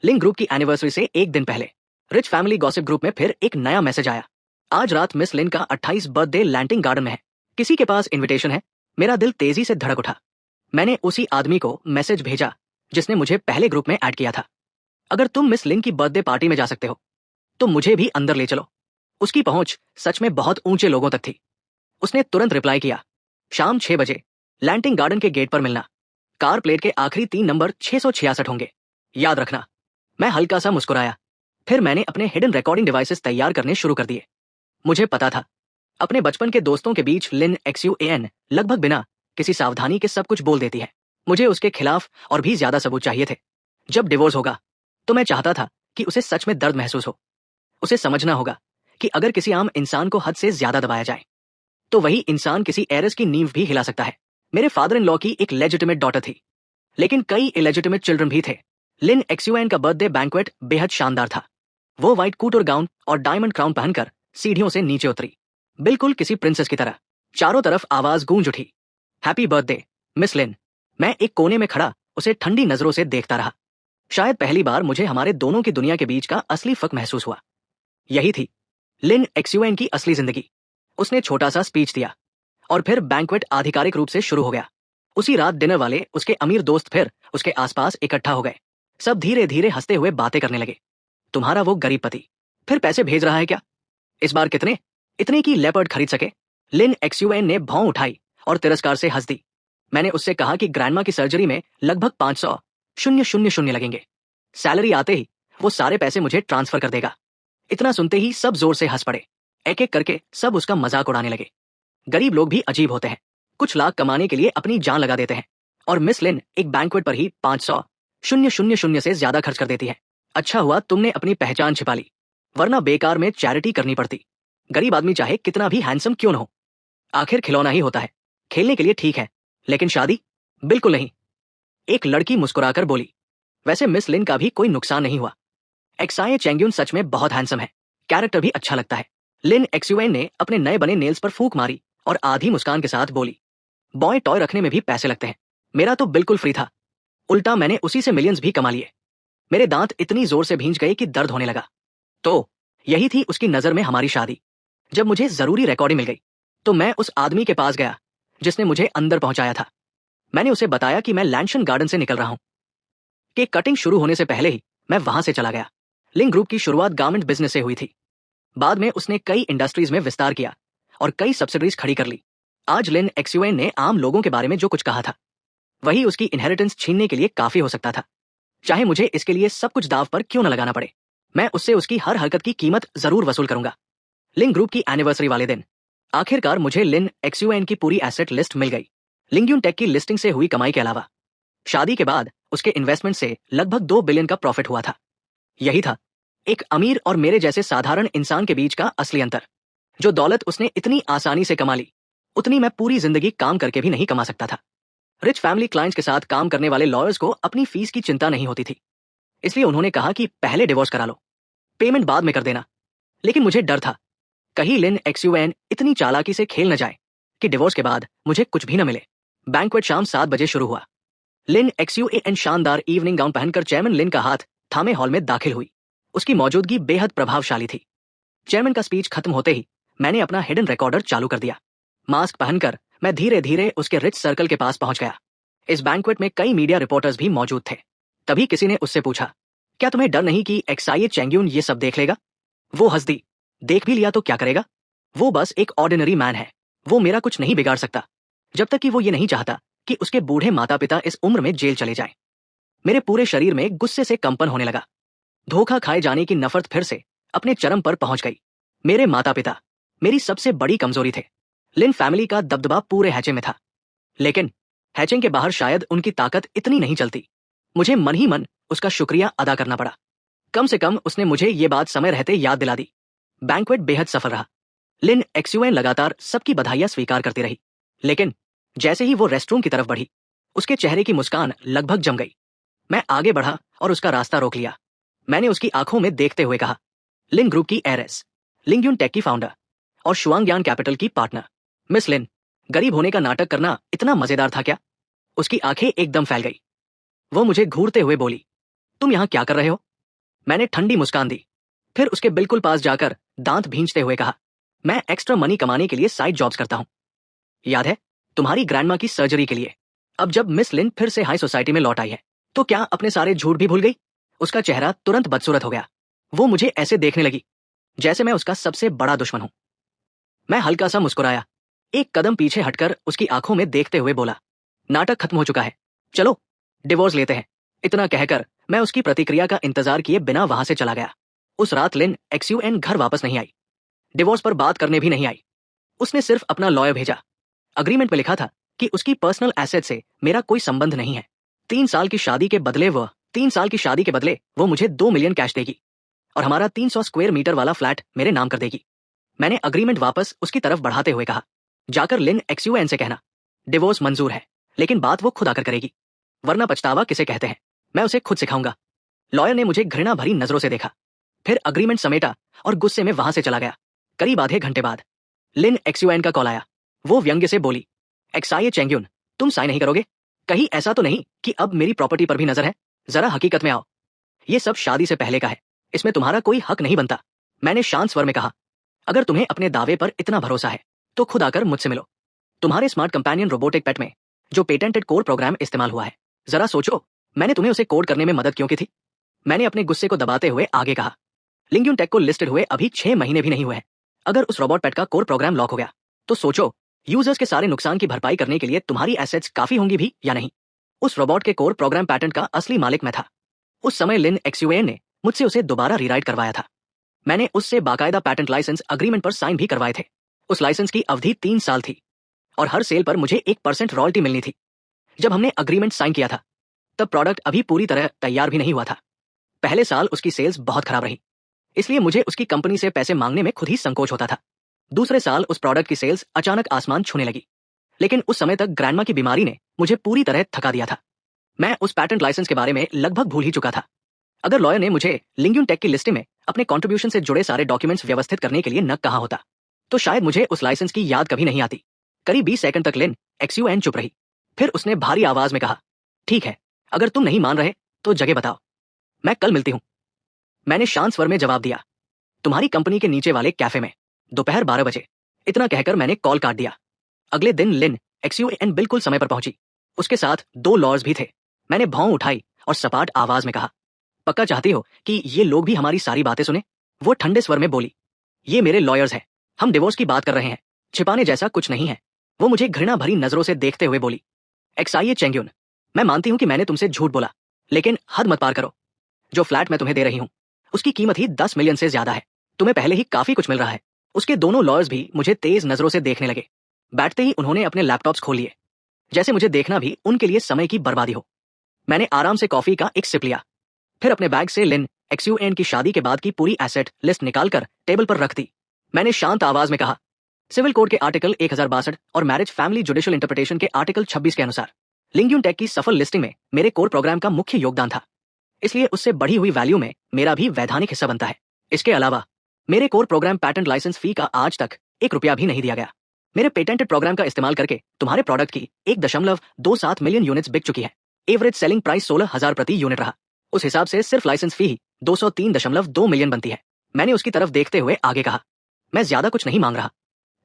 लिन ग्रुप की एनिवर्सरी से एक दिन पहले रिच फैमिली गॉसिप ग्रुप में फिर एक नया मैसेज आया। आज रात मिस लिन का 28 बर्थडे लैंटिंग गार्डन में है। किसी के पास इनविटेशन है? मेरा दिल तेजी से धड़क उठा। मैंने उसी आदमी को मैसेज भेजा जिसने मुझे पहले ग्रुप में ऐड किया था। अगर तुम मिस लिन की बर्थडे पार्टी में जा सकते हो तो मुझे भी अंदर ले चलो। उसकी पहुंच सच में बहुत ऊंचे लोगों तक थी। उसने तुरंत रिप्लाई किया, शाम 6 बजे लैंटिंग गार्डन के गेट पर मिलना। कार प्लेट के आखिरी 3 नंबर 666 होंगे, याद रखना। मैं हल्का सा मुस्कुराया। फिर मैंने अपने हिडन रिकॉर्डिंग डिवाइसेस तैयार करने शुरू कर दिए। मुझे पता था, अपने बचपन के दोस्तों के बीच लिन एक्सुएन लगभग बिना किसी सावधानी के सब कुछ बोल देती है। मुझे उसके खिलाफ और भी ज्यादा सबूत चाहिए थे। जब डिवोर्स होगा तो मैं चाहता था कि उसे सच में दर्द महसूस हो। उसे समझना होगा कि अगर किसी आम इंसान को हद से ज्यादा दबाया जाए तो वही इंसान किसी एरस की नींव भी हिला सकता है। मेरे फादर इन लॉ की एक लेजिटिमेट डॉटर थी, लेकिन कई इलेजिटिमेट चिल्ड्रन भी थे। लिन एक्सयूएन का बर्थडे बैंक्वेट बेहद शानदार था। वो व्हाइट कोट और गाउन और डायमंड क्राउन पहनकर सीढ़ियों से नीचे उतरी, बिल्कुल किसी प्रिंसेस की तरह। चारों तरफ आवाज गूंज उठी, हैप्पी बर्थडे मिस लिन। मैं एक कोने में खड़ा उसे ठंडी नजरों से देखता रहा। शायद पहली बार मुझे हमारे दोनों की दुनिया के बीच का असली फर्क महसूस हुआ। यही थी लिन एक्सयूएन की असली जिंदगी। उसने छोटा सा स्पीच दिया और फिर बैंक्वेट आधिकारिक रूप से शुरू हो गया। उसी रात डिनर वाले उसके अमीर दोस्त फिर उसके आसपास इकट्ठा हो गए। सब धीरे धीरे हंसते हुए बातें करने लगे। तुम्हारा वो गरीब पति फिर पैसे भेज रहा है क्या? इस बार कितने? इतने की लेपर्ड खरीद सके? लिन एक्सयूएन ने भौं उठाई और तिरस्कार से हंस दी। मैंने उससे कहा कि ग्रैंडमा की सर्जरी में लगभग 500,000 लगेंगे। सैलरी आते ही वो सारे पैसे मुझे ट्रांसफर कर देगा। इतना सुनते ही सब जोर से हंस पड़े। एक एक करके सब उसका मजाक उड़ाने लगे। गरीब लोग भी अजीब होते हैं, कुछ लाख कमाने के लिए अपनी जान लगा देते हैं, और मिस लिन एक बैंक्वेट पर ही 500,000 से ज्यादा खर्च कर देती है। अच्छा हुआ तुमने अपनी पहचान छिपा ली, वरना बेकार में चैरिटी करनी पड़ती। गरीब आदमी चाहे कितना भी हैंडसम क्यों न हो, आखिर खिलौना ही होता है। खेलने के लिए ठीक है, लेकिन शादी बिल्कुल नहीं। एक लड़की मुस्कुराकर बोली। वैसे मिस लिन का भी कोई नुकसान नहीं हुआ। एक्साये चेंग्यून सच में बहुत हैंडसम है, कैरेक्टर भी अच्छा लगता है। लिन एक्सयूएन ने अपने नए बने नेल्स पर फूंक मारी और आधी मुस्कान के साथ बोली, बॉय टॉय रखने में भी पैसे लगते हैं, मेरा तो बिल्कुल फ्री था। उल्टा मैंने उसी से मिलियंस भी कमा लिए। मेरे दांत इतनी जोर से भींच गए कि दर्द होने लगा। तो यही थी उसकी नजर में हमारी शादी। जब मुझे जरूरी रिकॉर्डिंग मिल गई तो मैं उस आदमी के पास गया जिसने मुझे अंदर पहुंचाया था। मैंने उसे बताया कि मैं लैंशन गार्डन से निकल रहा हूं। केक कटिंग शुरू होने से पहले ही मैं वहां से चला गया। लिंग ग्रुप की शुरुआत गारमेंट बिजनेस से हुई थी। बाद में उसने कई इंडस्ट्रीज में विस्तार किया और कई सब्सिडरीज खड़ी कर ली। आज लिन एक्सयूएन ने आम लोगों के बारे में जो कुछ कहा था वही उसकी इनहेरिटेंस छीनने के लिए काफी हो सकता था। चाहे मुझे इसके लिए सब कुछ दाव पर क्यों न लगाना पड़े, मैं उससे उसकी हर हरकत की कीमत जरूर वसूल करूंगा। लिंग ग्रुप की एनिवर्सरी वाले दिन आखिरकार मुझे लिन एक्सयूएन की पूरी एसेट लिस्ट मिल गई, लिंग्यून टेक की लिस्टिंग से हुई कमाई के अलावा। शादी के बाद उसके इन्वेस्टमेंट से लगभग 2 बिलियन का प्रॉफिट हुआ था। यही था एक अमीर और मेरे जैसे साधारण इंसान के बीच का असली अंतर। जो दौलत उसने इतनी आसानी से कमा ली, उतनी मैं पूरी जिंदगी काम करके भी नहीं कमा सकता था। रिच फैमिली क्लाइंट्स के साथ काम करने वाले लॉयर्स को अपनी फीस की चिंता नहीं होती थी, इसलिए उन्होंने कहा कि पहले डिवोर्स करा लो, पेमेंट बाद में कर देना। लेकिन मुझे डर था कहीं लिन एक्सयूएन इतनी चालाकी से खेल न जाए कि डिवोर्स के बाद मुझे कुछ भी न मिले। बैंक्वेट शाम 7 बजे शुरू हुआ। लिन एक्सयूएन शानदार इवनिंग गाउन पहनकर चेयरमैन लिन का हाथ थामे हॉल में दाखिल हुई। उसकी मौजूदगी बेहद प्रभावशाली थी। चेयरमैन का स्पीच खत्म होते ही मैंने अपना हिडन रिकॉर्डर चालू कर दिया। मास्क पहनकर मैं धीरे धीरे उसके रिच सर्कल के पास पहुंच गया। इस बैंक्वेट में कई मीडिया रिपोर्टर्स भी मौजूद थे। तभी किसी ने उससे पूछा, क्या तुम्हें डर नहीं कि एक्साये चेंग्यून ये सब देख लेगा? वो हंस दी। देख भी लिया तो क्या करेगा? वो बस एक ऑर्डिनरी मैन है, वो मेरा कुछ नहीं बिगाड़ सकता, जब तक कि वो ये नहीं चाहता कि उसके बूढ़े माता पिता इस उम्र में जेल चले जाएं। मेरे पूरे शरीर में गुस्से से कंपन होने लगा। धोखा खाए जाने की नफरत फिर से अपने चरम पर पहुंच गई। मेरे माता पिता मेरी सबसे बड़ी कमजोरी थे। लिन फैमिली का दबदबा पूरे हैचे में था, लेकिन हैचिंग के बाहर शायद उनकी ताकत इतनी नहीं चलती। मुझे मन ही मन उसका शुक्रिया अदा करना पड़ा। कम से कम उसने मुझे ये बात समय रहते याद दिला दी। बैंक्वेट बेहद सफल रहा। लिन एक्सयूएन लगातार सबकी बधाइयां स्वीकार करती रही, लेकिन जैसे ही वो रेस्टरूम की तरफ बढ़ी, उसके चेहरे की मुस्कान लगभग जम गई। मैं आगे बढ़ा और उसका रास्ता रोक लिया। मैंने उसकी आंखों में देखते हुए कहा, लिन ग्रुप की एरेस, लिंग्यून टेक की फाउंडर और शुआंगयान कैपिटल की पार्टनर मिस लिन, गरीब होने का नाटक करना इतना मजेदार था क्या? उसकी आंखें एकदम फैल गई। वो मुझे घूरते हुए बोली, तुम यहां क्या कर रहे हो? मैंने ठंडी मुस्कान दी, फिर उसके बिल्कुल पास जाकर दांत भींचते हुए कहा, मैं एक्स्ट्रा मनी कमाने के लिए साइड जॉब्स करता हूं। याद है तुम्हारी ग्रैंडमा की सर्जरी के लिए? अब जब मिस लिन फिर से हाई सोसाइटी में लौट आई है तो क्या अपने सारे झूठ भी भूल गई? उसका चेहरा तुरंत बदसूरत हो गया। वो मुझे ऐसे देखने लगी जैसे मैं उसका सबसे बड़ा दुश्मन हूं। मैं हल्का सा मुस्कुराया, एक कदम पीछे हटकर उसकी आंखों में देखते हुए बोला, नाटक खत्म हो चुका है, चलो डिवोर्स लेते हैं। इतना कहकर मैं उसकी प्रतिक्रिया का इंतजार किए बिना वहां से चला गया। उस रात लिन एक्सयूएन घर वापस नहीं आई, डिवोर्स पर बात करने भी नहीं आई। उसने सिर्फ अपना लॉयर भेजा। अग्रीमेंट में लिखा था कि उसकी पर्सनल एसेट से मेरा कोई संबंध नहीं है। 3 साल की शादी के बदले वह 3 साल की शादी के बदले वो मुझे 2 मिलियन कैश देगी और हमारा 300 स्क्वायर मीटर वाला फ्लैट मेरे नाम कर देगी। मैंने अग्रीमेंट वापस उसकी तरफ बढ़ाते हुए कहा, जाकर लिन एक्सयूएन से कहना डिवोर्स मंजूर है, लेकिन बात वो खुद आकर करेगी, वरना पछतावा किसे कहते हैं मैं उसे खुद सिखाऊंगा। लॉयर ने मुझे घृणा भरी नजरों से देखा, फिर अग्रीमेंट समेटा और गुस्से में वहां से चला गया। करीब आधे घंटे बाद लिन एक्सयूएन का कॉल आया। वो व्यंग्य से बोली, एक्साइए चेंग्यून, तुम साइन नहीं करोगे? कहीं ऐसा तो नहीं कि अब मेरी प्रॉपर्टी पर भी नजर है? जरा हकीकत में आओ। ये सब शादी से पहले का है, इसमें तुम्हारा कोई हक नहीं बनता। मैंने शांत स्वर में कहा, अगर तुम्हें अपने दावे पर इतना भरोसा है तो खुद आकर मुझसे मिलो। तुम्हारे स्मार्ट कंपेनियन रोबोटिक पेट में जो पेटेंटेड कोड प्रोग्राम इस्तेमाल हुआ है, जरा सोचो मैंने तुम्हें उसे कोड करने में मदद क्यों की थी? मैंने अपने गुस्से को दबाते हुए आगे कहा, लिंग्यून टेक को लिस्टेड हुए अभी 6 महीने भी नहीं हुए हैं। अगर उस रोबोट पेट का कोर प्रोग्राम लॉक हो गया तो सोचो यूजर्स के सारे नुकसान की भरपाई करने के लिए तुम्हारी एसेट्स काफी होंगी भी या नहीं। उस रोबोट के कोर प्रोग्राम पैटेंट का असली मालिक मैं था। उस समय लिन एक्सयूएन ने मुझसे उसे दोबारा रीराइट करवाया था। मैंने उससे बाकायदा पैटेंट लाइसेंस अग्रीमेंट पर साइन भी करवाए थे। उस लाइसेंस की अवधि 3 साल थी और हर सेल पर मुझे 1% रॉयल्टी मिलनी थी। जब हमने अग्रीमेंट साइन किया था तब प्रोडक्ट अभी पूरी तरह तैयार भी नहीं हुआ था। पहले साल उसकी सेल्स बहुत खराब रही, इसलिए मुझे उसकी कंपनी से पैसे मांगने में खुद ही संकोच होता था। दूसरे साल उस प्रोडक्ट की सेल्स अचानक आसमान छूने लगी, लेकिन उस समय तक ग्रैंडमा की बीमारी ने मुझे पूरी तरह थका दिया था। मैं उस पैटेंट लाइसेंस के बारे में लगभग भूल ही चुका था। अगर लॉयर ने मुझे लिंग्यून टेक की लिस्टिंग में अपने कंट्रीब्यूशन से जुड़े सारे डॉक्यूमेंट्स व्यवस्थित करने के लिए न कहा होता तो शायद मुझे उस लाइसेंस की याद कभी नहीं आती। करीब 20 सेकंड तक लिन एक्सयूएन चुप रही, फिर उसने भारी आवाज में कहा, ठीक है, अगर तुम नहीं मान रहे तो जगह बताओ, मैं कल मिलती हूं। मैंने शांत स्वर में जवाब दिया, तुम्हारी कंपनी के नीचे वाले कैफे में दोपहर 12 बजे। इतना कहकर मैंने कॉल काट दिया। अगले दिन लिन एक्सयूएन बिल्कुल समय पर पहुंची। उसके साथ 2 लॉयर्स भी थे। मैंने भौं उठाई और सपाट आवाज में कहा, पक्का चाहती हो कि ये लोग भी हमारी सारी बातें सुने? वो ठंडे स्वर में बोली, ये मेरे लॉयर्स हैं, हम डिवोर्स की बात कर रहे हैं, छिपाने जैसा कुछ नहीं है। वो मुझे घृणा भरी नजरों से देखते हुए बोली, एक्साइए चेंग्यून, मैं मानती हूं कि मैंने तुमसे झूठ बोला, लेकिन हद मत पार करो। जो फ्लैट मैं तुम्हें दे रही हूं उसकी कीमत ही 10 मिलियन से ज्यादा है। तुम्हें पहले ही काफी कुछ मिल रहा है। उसके दोनों लॉयर्स भी मुझे तेज नजरों से देखने लगे। बैठते ही उन्होंने अपने लैपटॉप्स खोल लिए, जैसे मुझे देखना भी उनके लिए समय की बर्बादी हो। मैंने आराम से कॉफी का एक सिप लिया, फिर अपने बैग से लिन एक्सयूएन की शादी के बाद की पूरी एसेट लिस्ट निकालकर टेबल पर रख दी। मैंने शांत आवाज में कहा, सिविल कोड के आर्टिकल 1062 और मैरिज फैमिली जुडिशियल इंटरप्रिटेशन के आर्टिकल 26 के अनुसार लिंग्यून टेक की सफल लिस्टिंग में मेरे कोर प्रोग्राम का मुख्य योगदान था, इसलिए उससे बढ़ी हुई वैल्यू में मेरा भी वैधानिक हिस्सा बनता है। इसके अलावा मेरे कोर प्रोग्राम पैटेंट लाइसेंस फी का आज तक 1 रुपया भी नहीं दिया गया। मेरे पेटेंटेड प्रोग्राम का इस्तेमाल करके तुम्हारे प्रोडक्ट की 1.27 मिलियन यूनिट्स बिक चुकी है। एवरेज सेलिंग प्राइस 16,000 प्रति यूनिट रहा। उस हिसाब से सिर्फ लाइसेंस फी ही 203.2 मिलियन बनती है। मैंने उसकी तरफ देखते हुए आगे कहा, मैं ज्यादा कुछ नहीं मांग रहा,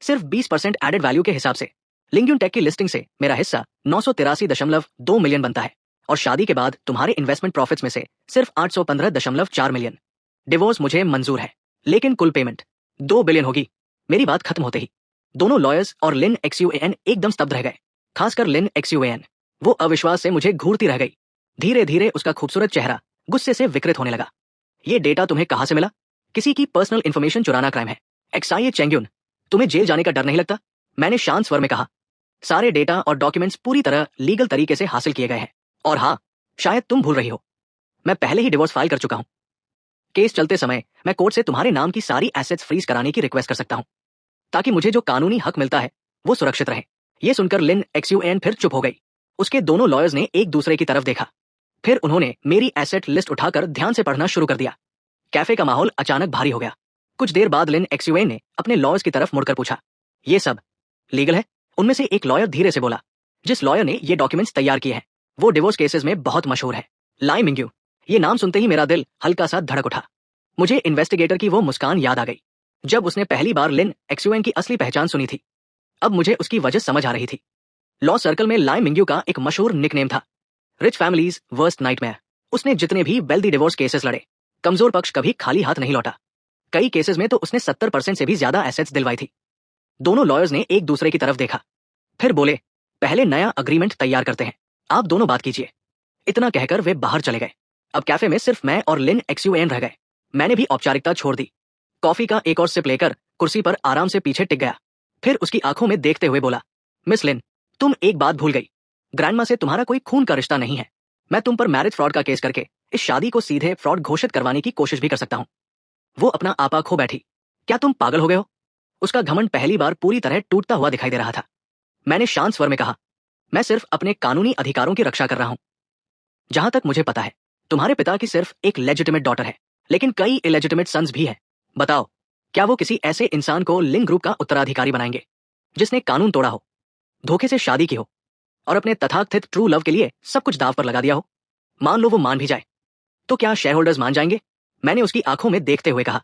सिर्फ 20% एडेड वैल्यू के हिसाब से लिंग्यून टेक की लिस्टिंग से मेरा हिस्सा 983.2 मिलियन बनता है और शादी के बाद तुम्हारे इन्वेस्टमेंट प्रॉफिट्स में से सिर्फ 815.4 मिलियन। डिवोर्स मुझे मंजूर है, लेकिन कुल पेमेंट 2 बिलियन होगी। मेरी बात खत्म होते ही दोनों लॉयर्स और लिन एक्सयूएन एकदम स्तब्ध रह गए, खासकर लिन एक्सयूएन। वो अविश्वास से मुझे घूरती रह गई। धीरे धीरे उसका खूबसूरत चेहरा गुस्से से विकृत होने लगा। ये डेटा तुम्हें कहां से मिला? किसी की पर्सनल इंफॉर्मेशन चुराना क्राइम है। एक्साइए चेंग्यून, तुम्हें जेल जाने का डर नहीं लगता? मैंने शांत स्वर में कहा, सारे डेटा और डॉक्यूमेंट्स पूरी तरह लीगल तरीके से हासिल किए गए हैं। और हाँ, शायद तुम भूल रही हो, मैं पहले ही डिवोर्स फाइल कर चुका हूं। केस चलते समय मैं कोर्ट से तुम्हारे नाम की सारी एसेट्स फ्रीज कराने की रिक्वेस्ट कर सकता हूं, ताकि मुझे जो कानूनी हक मिलता है वो सुरक्षित रहे। ये सुनकर लिन एक्सयूएन फिर चुप हो गई। उसके दोनों लॉयर्स ने एक दूसरे की तरफ देखा, फिर उन्होंने मेरी एसेट लिस्ट उठाकर ध्यान से पढ़ना शुरू कर दिया। कैफे का माहौल अचानक भारी हो गया। कुछ देर बाद लिन एक्सयूएन ने अपने लॉयर्स की तरफ मुड़कर पूछा, ये सब लीगल है? उनमें से एक लॉयर धीरे से बोला, जिस लॉयर ने ये डॉक्यूमेंट्स तैयार किए हैं वो डिवोर्स केसेस में बहुत मशहूर है, लाई मिंग्यू। ये नाम सुनते ही मेरा दिल हल्का सा धड़क उठा। मुझे इन्वेस्टिगेटर की वो मुस्कान याद आ गई जब उसने पहली बार लिन एक्सयूएन की असली पहचान सुनी थी। अब मुझे उसकी वजह समझ आ रही थी। लॉ सर्कल में लाई मिंग्यू का एक मशहूर निकनेम था, रिच फैमिलीज वर्स्ट नाइटमेयर। उसने जितने भी वेल्दी डिवोर्स केसेस लड़े, कमजोर पक्ष कभी खाली हाथ नहीं लौटा। कई केसेस में तो उसने 70% से भी ज्यादा एसेट्स दिलवाई थी। दोनों लॉयर्स ने एक दूसरे की तरफ देखा, फिर बोले, पहले नया अग्रीमेंट तैयार करते हैं, आप दोनों बात कीजिए। इतना कहकर वे बाहर चले गए। अब कैफे में सिर्फ मैं और लिन एक्सयूएन रह गए। मैंने भी औपचारिकता छोड़ दी। कॉफी का एक और सिप लेकर कुर्सी पर आराम से पीछे टिक गया, फिर उसकी आंखों में देखते हुए बोला, मिस लिन, तुम एक बात भूल गई, ग्रैंडमा से तुम्हारा कोई खून का रिश्ता नहीं है। मैं तुम पर मैरिज फ्रॉड का केस करके इस शादी को सीधे फ्रॉड घोषित करवाने की कोशिश भी कर सकता हूं। वो अपना आपा खो बैठी। क्या तुम पागल हो गए हो? उसका घमंड पहली बार पूरी तरह टूटता हुआ दिखाई दे रहा था। मैंने शांत स्वर में कहा, मैं सिर्फ अपने कानूनी अधिकारों की रक्षा कर रहा हूं। जहां तक मुझे पता है, तुम्हारे पिता की सिर्फ एक लेजिटिमेट डॉटर है, लेकिन कई इलेजिटिमेट सन्स भी हैं। बताओ, क्या वो किसी ऐसे इंसान को लिन ग्रुप का उत्तराधिकारी बनाएंगे जिसने कानून तोड़ा हो, धोखे से शादी की हो और अपने तथाकथित ट्रू लव के लिए सब कुछ दांव पर लगा दिया हो? मान लो वो मान भी जाए, तो क्या शेयर होल्डर्स मान जाएंगे? मैंने उसकी आंखों में देखते हुए कहा,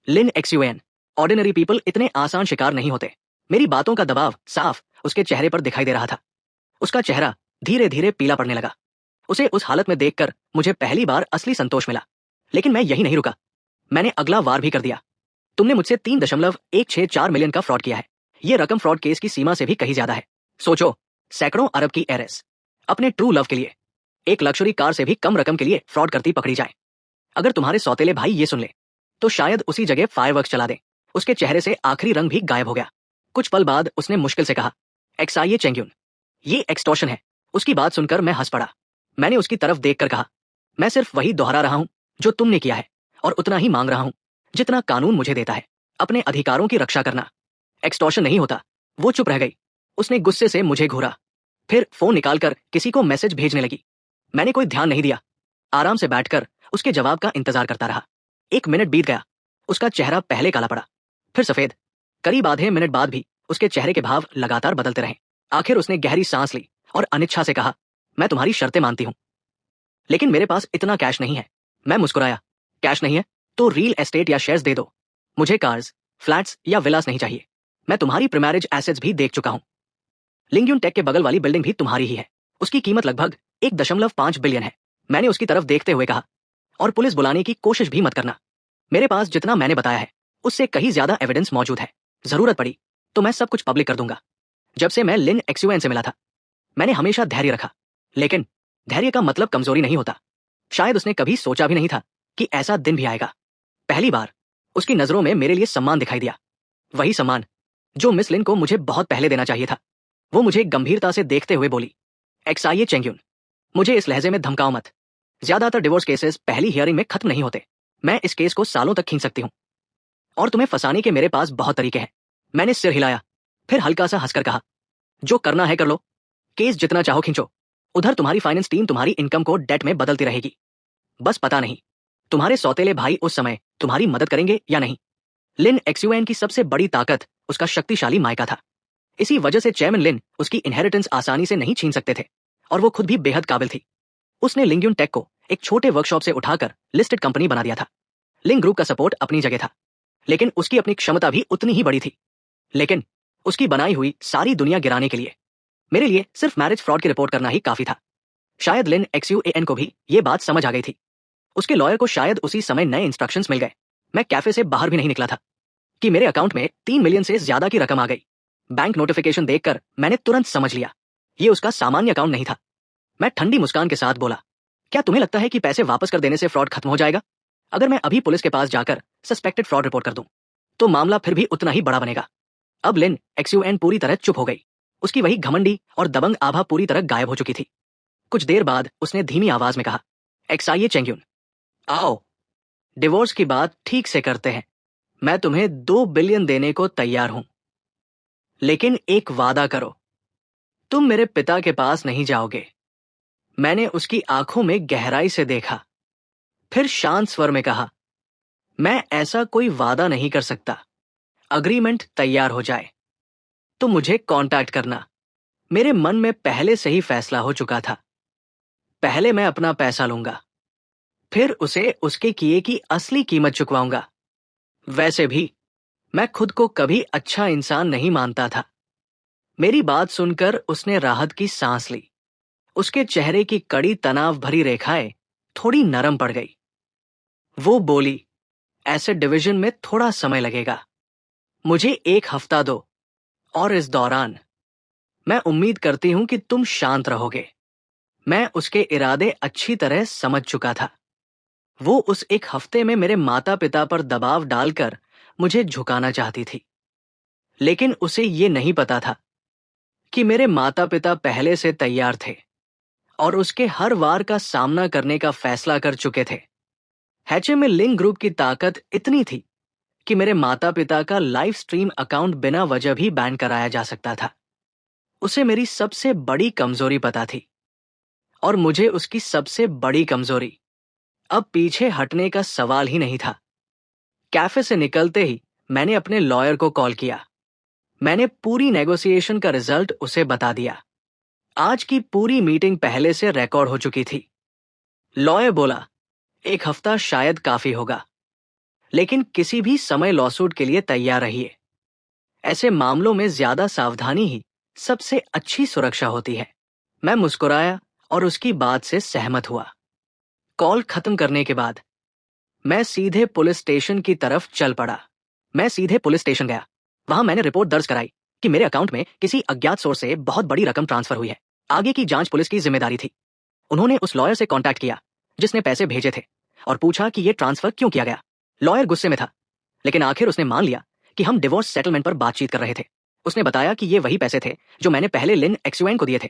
लिन XUN, ऑर्डिनरी पीपल इतने आसान शिकार नहीं होते। मेरी बातों का दबाव साफ उसके चेहरे पर दिखाई दे रहा था। उसका चेहरा धीरे धीरे पीला पड़ने लगा। उसे उस हालत में देखकर मुझे पहली बार असली संतोष मिला। लेकिन मैं यही नहीं रुका। मैंने अगला वार भी कर दिया। तुमने मुझसे 3.164 मिलियन का फ्रॉड किया है। यह रकम फ्रॉड केस की सीमा से भी कहीं ज्यादा है। सोचो, सैकड़ों अरब की एरेस अपने ट्रू लव के लिए एक लक्जरी कार से भी कम रकम के लिए फ्रॉड करती पकड़ी जाए। अगर तुम्हारे सौतेले भाई ये सुन ले तो शायद उसी जगह फायरवर्क्स चला दे। उसके चेहरे से आखिरी रंग भी गायब हो गया। कुछ पल बाद उसने मुश्किल से कहा, XIA चेंग्यून, ये एक्सटॉर्शन है। उसकी बात सुनकर मैं हंस पड़ा। मैंने उसकी तरफ देखकर कहा, मैं सिर्फ वही दोहरा रहा हूं जो तुमने किया है, और उतना ही मांग रहा हूं जितना कानून मुझे देता है, अपने अधिकारों की रक्षा करना। एक्सटॉर्शन नहीं होता। वो चुप रह गई। उसने गुस्से से मुझे घूरा, फिर फोन निकालकर किसी को मैसेज भेजने लगी। मैंने कोई ध्यान नहीं दिया। आराम से बैठकर उसके जवाब का इंतजार करता रहा। 1 मिनट बीत गया। उसका चेहरा पहले काला पड़ा, फिर सफेद। करीब आधे मिनट बाद भी उसके चेहरे के भाव लगातार बदलते रहे। आखिर उसने गहरी सांस ली और अनिच्छा से कहा, मैं तुम्हारी शर्तें मानती हूं, लेकिन मेरे पास इतना कैश नहीं है। मैं मुस्कुराया। कैश नहीं है तो रियल एस्टेट या शेयर्स दे दो। मुझे कार्स, फ्लैट्स या विलास नहीं चाहिए। मैं तुम्हारी प्रीमैरिज एसेट्स भी देख चुका हूं। लिंग्यून टेक के बगल वाली बिल्डिंग भी तुम्हारी ही है। उसकी कीमत लगभग 1.5 बिलियन है। मैंने उसकी तरफ देखते हुए कहा, और पुलिस बुलाने की कोशिश भी मत करना। मेरे पास जितना मैंने बताया है उससे कहीं ज्यादा एविडेंस मौजूद है। जरूरत पड़ी तो मैं सब कुछ पब्लिक कर दूंगा। जब से मैं लिन XUN से मिला था, मैंने हमेशा धैर्य रखा, लेकिन धैर्य का मतलब कमजोरी नहीं होता। शायद उसने कभी सोचा भी नहीं था कि ऐसा दिन भी आएगा। पहली बार उसकी नजरों में मेरे लिए सम्मान दिखाई दिया, वही सम्मान जो मिस लिन को मुझे बहुत पहले देना चाहिए था। वो मुझे गंभीरता से देखते हुए बोली, XIA चेंग्यून, मुझे इस लहजे में धमकाओ मत। ज्यादातर डिवोर्स केसेस पहली हियरिंग में खत्म नहीं होते। मैं इस केस को सालों तक खींच सकती हूँ, और तुम्हें फंसाने के मेरे पास बहुत तरीके हैं। मैंने सिर हिलाया, फिर हल्का सा हंसकर कहा, जो करना है कर लो। केस जितना चाहो खींचो। उधर तुम्हारी फाइनेंस टीम तुम्हारी इनकम को डेट में बदलती रहेगी। बस पता नहीं तुम्हारे सौतेले भाई उस समय तुम्हारी मदद करेंगे या नहीं। लिन XUN की सबसे बड़ी ताकत उसका शक्तिशाली मायका था। इसी वजह से चेयरमैन लिन उसकी इनहेरिटेंस आसानी से नहीं छीन सकते थे, और वो खुद भी बेहद काबिल थी। उसने लिंग्यून टेक को एक छोटे वर्कशॉप से उठाकर लिस्टेड कंपनी बना दिया था। लिंग ग्रुप का सपोर्ट अपनी जगह था, लेकिन उसकी अपनी क्षमता भी उतनी ही बड़ी थी। लेकिन उसकी बनाई हुई सारी दुनिया गिराने के लिए मेरे लिए सिर्फ मैरिज फ्रॉड की रिपोर्ट करना ही काफी था। शायद लिन XUN को भी ये बात समझ आ गई थी। उसके लॉयर को शायद उसी समय नए इंस्ट्रक्शंस मिल गए। मैं कैफे से बाहर भी नहीं निकला था कि मेरे अकाउंट में 3 मिलियन से ज्यादा की रकम आ गई। बैंक नोटिफिकेशन देखकर मैंने तुरंत समझ लिया ये उसका सामान्य अकाउंट नहीं था। मैं ठंडी मुस्कान के साथ बोला, क्या तुम्हें लगता है कि पैसे वापस कर देने से फ्रॉड खत्म हो जाएगा? अगर मैं अभी पुलिस के पास जाकर सस्पेक्टेड फ्रॉड रिपोर्ट कर दूं, तो मामला फिर भी उतना ही बड़ा बनेगा। अब लिन XUN पूरी तरह चुप हो गई। उसकी वही घमंडी और दबंग आभा पूरी तरह गायब हो चुकी थी। कुछ देर बाद उसने धीमी आवाज में कहा, XIA चेंग्यून, आओ, डिवोर्स की बात ठीक से करते हैं। मैं तुम्हें 2 बिलियन देने को तैयार हूं, लेकिन एक वादा करो, तुम मेरे पिता के पास नहीं जाओगे। मैंने उसकी आंखों में गहराई से देखा, फिर शांत स्वर में कहा, मैं ऐसा कोई वादा नहीं कर सकता। अग्रीमेंट तैयार हो जाए तो मुझे कांटेक्ट करना। मेरे मन में पहले से ही फैसला हो चुका था। पहले मैं अपना पैसा लूंगा, फिर उसे उसके किए की असली कीमत चुकवाऊंगा। वैसे भी मैं खुद को कभी अच्छा इंसान नहीं मानता था। मेरी बात सुनकर उसने राहत की सांस ली। उसके चेहरे की कड़ी तनाव भरी रेखाएं थोड़ी नरम पड़ गई। वो बोली, एसेट डिवीजन में थोड़ा समय लगेगा। मुझे 1 हफ्ता दो, और इस दौरान मैं उम्मीद करती हूं कि तुम शांत रहोगे। मैं उसके इरादे अच्छी तरह समझ चुका था। वो उस 1 हफ्ते में मेरे माता पिता पर दबाव डालकर मुझे झुकाना चाहती थी, लेकिन उसे ये नहीं पता था कि मेरे माता पिता पहले से तैयार थे और उसके हर वार का सामना करने का फैसला कर चुके थे। हैचे में लिन ग्रुप की ताकत इतनी थी कि मेरे माता पिता का लाइव स्ट्रीम अकाउंट बिना वजह भी बैन कराया जा सकता था। उसे मेरी सबसे बड़ी कमजोरी पता थी और मुझे उसकी सबसे बड़ी कमजोरी अब पीछे हटने का सवाल ही नहीं था। कैफे से निकलते ही मैंने अपने लॉयर को कॉल किया। मैंने पूरी नेगोशिएशन का रिजल्ट उसे बता दिया। आज की पूरी मीटिंग पहले से रिकॉर्ड हो चुकी थी। लॉयर बोला, 1 हफ्ता शायद काफी होगा, लेकिन किसी भी समय लॉसूट के लिए तैयार रहिए। ऐसे मामलों में ज्यादा सावधानी ही सबसे अच्छी सुरक्षा होती है। मैं मुस्कुराया और उसकी बात से सहमत हुआ। कॉल खत्म करने के बाद मैं सीधे पुलिस स्टेशन की तरफ चल पड़ा। मैं सीधे पुलिस स्टेशन गया। वहां मैंने रिपोर्ट दर्ज कराई कि मेरे अकाउंट में किसी अज्ञात सोर्स से बहुत बड़ी रकम ट्रांसफर हुई है। आगे की जांच पुलिस की जिम्मेदारी थी। उन्होंने उस लॉयर से कांटेक्ट किया जिसने पैसे भेजे थे और पूछा कि यह ट्रांसफर क्यों किया गया। लॉयर गुस्से में था, लेकिन आखिर उसने मान लिया कि हम डिवोर्स सेटलमेंट पर बातचीत कर रहे थे। उसने बताया कि ये वही पैसे थे जो मैंने पहले लिन एक्सुएन को दिए थे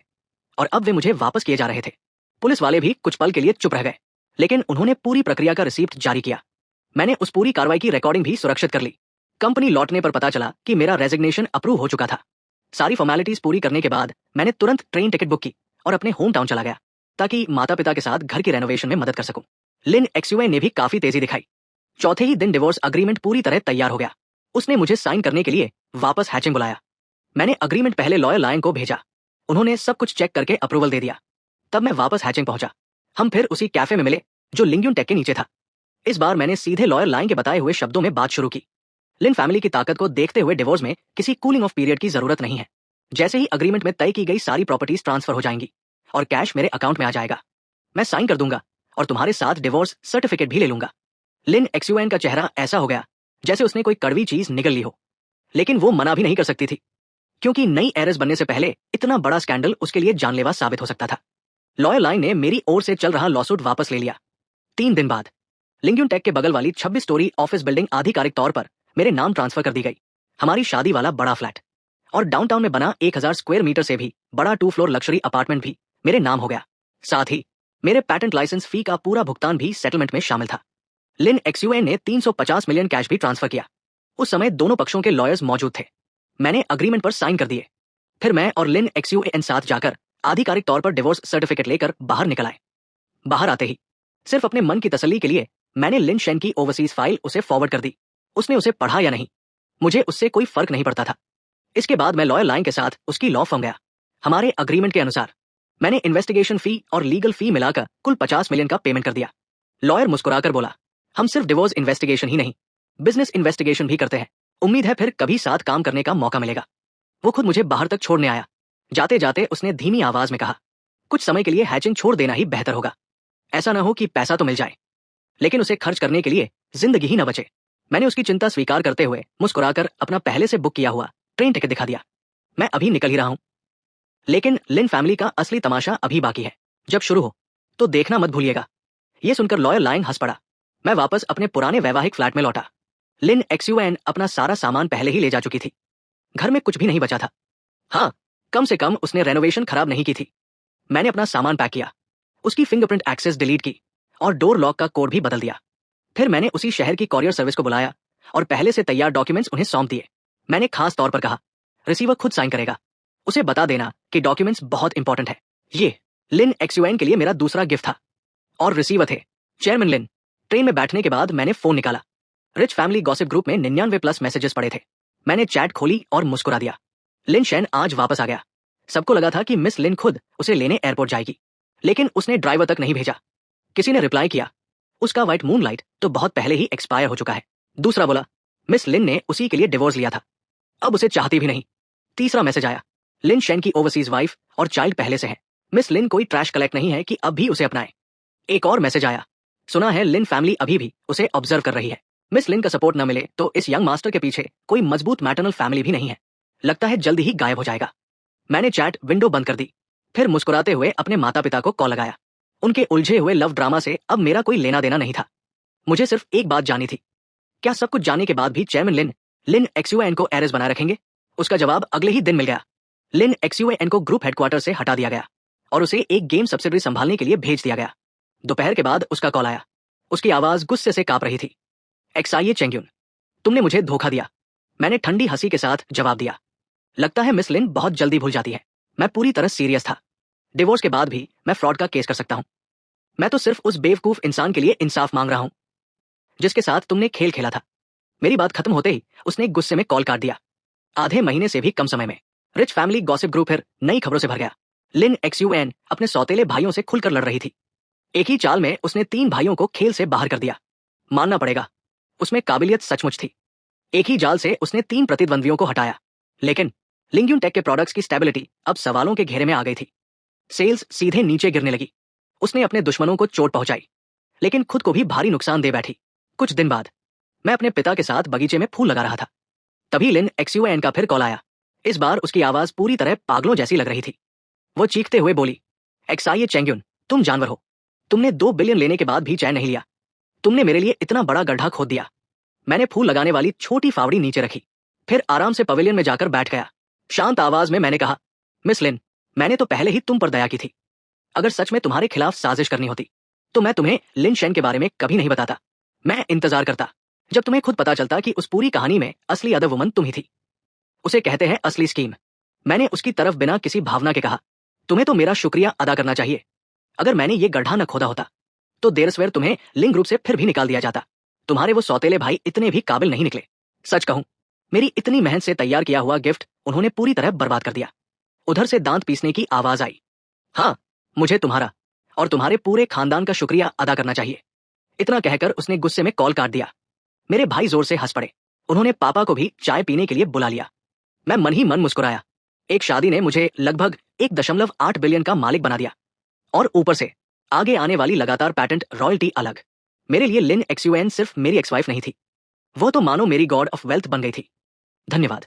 और अब वे मुझे वापस किए जा रहे थे। पुलिस वाले भी कुछ पल के लिए चुप रह गए, लेकिन उन्होंने पूरी प्रक्रिया का रिसीप्ट जारी किया। मैंने उस पूरी कार्रवाई की रिकॉर्डिंग भी सुरक्षित कर ली। कंपनी लौटने पर पता चला कि मेरा रेजिग्नेशन अप्रूव हो चुका था। सारी फॉर्मेलिटीज पूरी करने के बाद मैंने तुरंत ट्रेन टिकट बुक की और अपने होम टाउन चला गया ताकि माता पिता के साथ घर की रेनोवेशन में मदद कर सकूं। लिन एक्सुएन ने भी काफी तेजी दिखाई। चौथे ही दिन डिवोर्स अग्रीमेंट पूरी तरह तैयार हो गया। उसने मुझे साइन करने के लिए वापस हैचिंग बुलाया। मैंने अग्रीमेंट पहले लॉयर लायन को भेजा। उन्होंने सब कुछ चेक करके अप्रूवल दे दिया। तब मैं वापस हैचिंग पहुंचा। हम फिर उसी कैफे में मिले जो लिंग्यून टेक के नीचे था। इस बार मैंने सीधे लॉयर लाइन के बताए हुए शब्दों में बात शुरू की। लिन फैमिली की ताकत को देखते हुए डिवोर्स में किसी कूलिंग ऑफ पीरियड की जरूरत नहीं है। जैसे ही अग्रीमेंट में तय की गई सारी प्रॉपर्टीज ट्रांसफर हो जाएंगी और कैश मेरे अकाउंट में आ जाएगा। मैं साइन कर दूंगा और तुम्हारे साथ डिवोर्स सर्टिफिकेट भी ले लूंगा। लिन एक्सुएन का चेहरा ऐसा हो गया जैसे उसने कोई कड़वी चीज निगल ली हो, लेकिन वो मना भी नहीं कर सकती थी क्योंकि नई एरेस बनने से पहले इतना बड़ा स्कैंडल उसके लिए जानलेवा साबित हो सकता था। लॉयर लाइन ने मेरी ओर से चल रहा लॉसूट वापस ले लिया। 3 दिन बाद लिंग्यून टेक के बगल वाली 26 स्टोरी ऑफिस बिल्डिंग आधिकारिक तौर पर मेरे नाम ट्रांसफर कर दी गई। हमारी शादी वाला बड़ा फ्लैट और डाउनटाउन में बना 1000 स्क्वायर मीटर से भी बड़ा 2 फ्लोर लग्जरी अपार्टमेंट भी मेरे नाम हो गया। साथ ही मेरे पैटेंट लाइसेंस फी का पूरा भुगतान भी सेटलमेंट में शामिल था। लिन एक्सुएन ने 350 मिलियन कैश भी ट्रांसफर किया। उस समय दोनों पक्षों के लॉयर्स मौजूद थे। मैंने अग्रीमेंट पर साइन कर दिए। फिर मैं और लिन एक्सुएन साथ जाकर आधिकारिक तौर पर डिवोर्स सर्टिफिकेट लेकर बाहर निकल आए। बाहर आते ही सिर्फ अपने मन की तसल्ली के लिए मैंने लिन शेन की ओवरसीज फाइल उसे फॉरवर्ड कर दी। उसने उसे पढ़ा या नहीं, मुझे उससे कोई फर्क नहीं पड़ता था। इसके बाद मैं लॉयर लाइन के साथ उसकी लॉ फर्म गया। हमारे अग्रीमेंट के अनुसार मैंने इन्वेस्टिगेशन फी और लीगल फी मिलाकर कुल 50 मिलियन का पेमेंट कर दिया। लॉयर मुस्कुराकर बोला, हम सिर्फ डिवोर्स इन्वेस्टिगेशन ही नहीं, बिजनेस इन्वेस्टिगेशन भी करते हैं। उम्मीद है फिर कभी साथ काम करने का मौका मिलेगा। वो खुद मुझे बाहर तक छोड़ने आया। जाते जाते उसने धीमी आवाज में कहा, कुछ समय के लिए हैचिंग छोड़ देना ही बेहतर होगा। ऐसा ना हो कि पैसा तो मिल जाए, लेकिन उसे खर्च करने के लिए जिंदगी ही न बचे। मैंने उसकी चिंता स्वीकार करते हुए मुस्कुराकर अपना पहले से बुक किया हुआ ट्रेन टिकट दिखा दिया। मैं अभी निकल ही रहा हूं, लेकिन लिन फैमिली का असली तमाशा अभी बाकी है। जब शुरू हो तो देखना मत भूलिएगा। यह सुनकर लॉयर लाइन हंस पड़ा। मैं वापस अपने पुराने वैवाहिक फ्लैट में लौटा। लिन एक्सुएन अपना सारा सामान पहले ही ले जा चुकी थी। घर में कुछ भी नहीं बचा था। हाँ, कम से कम उसने रेनोवेशन खराब नहीं की थी। मैंने अपना सामान पैक किया, उसकी फिंगरप्रिंट एक्सेस डिलीट की और डोर लॉक का कोड भी बदल दिया। फिर मैंने उसी शहर की कॉरियर सर्विस को बुलाया और पहले से तैयार डॉक्यूमेंट्स उन्हें सौंप दिए। मैंने खास तौर पर कहा, रिसीवर खुद साइन करेगा। उसे बता देना कि डॉक्यूमेंट्स बहुत इंपॉर्टेंट है। ये लिन एक्सुएन के लिए मेरा दूसरा गिफ्ट था। और रिसीवर थे चेयरमैन लिन। ट्रेन में बैठने के बाद मैंने फोन निकाला। रिच फैमिली गॉसिप ग्रुप में 99+ मैसेजेस पड़े थे। मैंने चैट खोली और मुस्कुरा दिया। लिन शेन आज वापस आ गया। सबको लगा था कि मिस लिन खुद उसे लेने एयरपोर्ट जाएगी, लेकिन उसने ड्राइवर तक नहीं भेजा। किसी ने रिप्लाई किया, उसका व्हाइट मूनलाइट तो बहुत पहले ही एक्सपायर हो चुका है। दूसरा बोला, मिस लिन ने उसी के लिए डिवोर्स लिया था, अब उसे चाहती भी नहीं। तीसरा मैसेज आया, लिन शेन की ओवरसीज वाइफ और चाइल्ड पहले से है। मिस लिन कोई ट्रैश कलेक्ट नहीं है कि अब भी उसे अपनाए। एक और मैसेज आया, सुना है लिन फैमिली अभी भी उसे ऑब्जर्व कर रही है। मिस लिन का सपोर्ट न मिले तो इस यंग मास्टर के पीछे कोई मजबूत मैटरनल फैमिली भी नहीं है। लगता है जल्दी ही गायब हो जाएगा। मैंने चैट विंडो बंद कर दी। फिर मुस्कुराते हुए अपने माता पिता को कॉल लगाया। उनके उलझे हुए लव ड्रामा से अब मेरा कोई लेना देना नहीं था। मुझे सिर्फ एक बात जाननी थी, क्या सब कुछ जानने के बाद भी चेयरमैन लिन एक्सुएन को एरेस बनाए रखेंगे? उसका जवाब अगले ही दिन मिल गया। लिन एक्सुएन को ग्रुप हेडक्वार्टर से हटा दिया गया। और उसे एक गेम सब्सिडरी संभालने के लिए भेज दिया गया। दोपहर के बाद उसका कॉल आया। उसकी आवाज गुस्से से कांप रही थी। एक्साइए चेंग्यून, तुमने मुझे धोखा दिया। मैंने ठंडी हंसी के साथ जवाब दिया। लगता है मिस लिन बहुत जल्दी भूल जाती है। मैं पूरी तरह सीरियस था। डिवोर्स के बाद भी मैं फ्रॉड का केस कर सकता हूं। मैं तो सिर्फ उस बेवकूफ इंसान के लिए इंसाफ मांग रहा हूं जिसके साथ तुमने खेल खेला था। मेरी बात खत्म होते ही उसने गुस्से में कॉल काट दिया। आधे महीने से भी कम समय में रिच फैमिली गॉसिप ग्रुप फिर नई खबरों से भर गया। लिन एक्सयूएन अपने सौतेले भाइयों से खुलकर लड़ रही थी। एक ही चाल में उसने 3 भाइयों को खेल से बाहर कर दिया। मानना पड़ेगा, उसमें काबिलियत सचमुच थी। एक ही जाल से उसने 3 प्रतिद्वंद्वियों को हटाया। लेकिन लिंग्यून टेक के प्रोडक्ट्स की स्टेबिलिटी अब सवालों के घेरे में आ गई थी। सेल्स सीधे नीचे गिरने लगी। उसने अपने दुश्मनों को चोट पहुंचाई, लेकिन खुद को भी भारी नुकसान दे बैठी। कुछ दिन बाद मैं अपने पिता के साथ बगीचे में फूल लगा रहा था। तभी लिन एक्सयूएन का फिर कॉल आया। इस बार उसकी आवाज पूरी तरह पागलों जैसी लग रही थी। वो चीखते हुए बोली, एक्साइए चेंग्यून, तुम जानवर हो। तुमने 2 बिलियन लेने के बाद भी चैन नहीं लिया। तुमने मेरे लिए इतना बड़ा गड्ढा खोद दिया। मैंने फूल लगाने वाली छोटी फावड़ी नीचे रखी, फिर आराम से पवेलियन में जाकर बैठ गया। शांत आवाज में मैंने कहा, मिस लिन, मैंने तो पहले ही तुम पर दया की थी। अगर सच में तुम्हारे खिलाफ साजिश करनी होती तो मैं तुम्हें लिन शेन के बारे में कभी नहीं बताता। मैं इंतजार करता जब तुम्हें खुद पता चलता कि उस पूरी कहानी में असली अदर वुमन तुम ही थी। उसे कहते हैं असली स्कीम। मैंने उसकी तरफ बिना किसी भावना के कहा, तुम्हें तो मेरा शुक्रिया अदा करना चाहिए। अगर मैंने ये गड्ढा न खोदा होता तो देर सवेर तुम्हें लिंग ग्रुप से फिर भी निकाल दिया जाता। तुम्हारे वो सौतेले भाई इतने भी काबिल नहीं निकले। सच कहूं, मेरी इतनी मेहनत से तैयार किया हुआ गिफ्ट उन्होंने पूरी तरह बर्बाद कर दिया। उधर से दांत पीसने की आवाज आई। हाँ, मुझे तुम्हारा और तुम्हारे पूरे खानदान का शुक्रिया अदा करना चाहिए। इतना कहकर उसने गुस्से में कॉल काट दिया। मेरे भाई जोर से हंस पड़े। उन्होंने पापा को भी चाय पीने के लिए बुला लिया। मैं मन ही मन मुस्कुराया। एक शादी ने मुझे लगभग 1.8 बिलियन का मालिक बना दिया, और ऊपर से आगे आने वाली लगातार पैटेंट रॉयल्टी अलग। मेरे लिए लिन एक्सयूएन सिर्फ मेरी एक्स वाइफ नहीं थी, वो तो मानो मेरी गॉड ऑफ वेल्थ बन गई थी। धन्यवाद,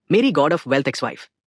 मेरी God of wealth ex wife.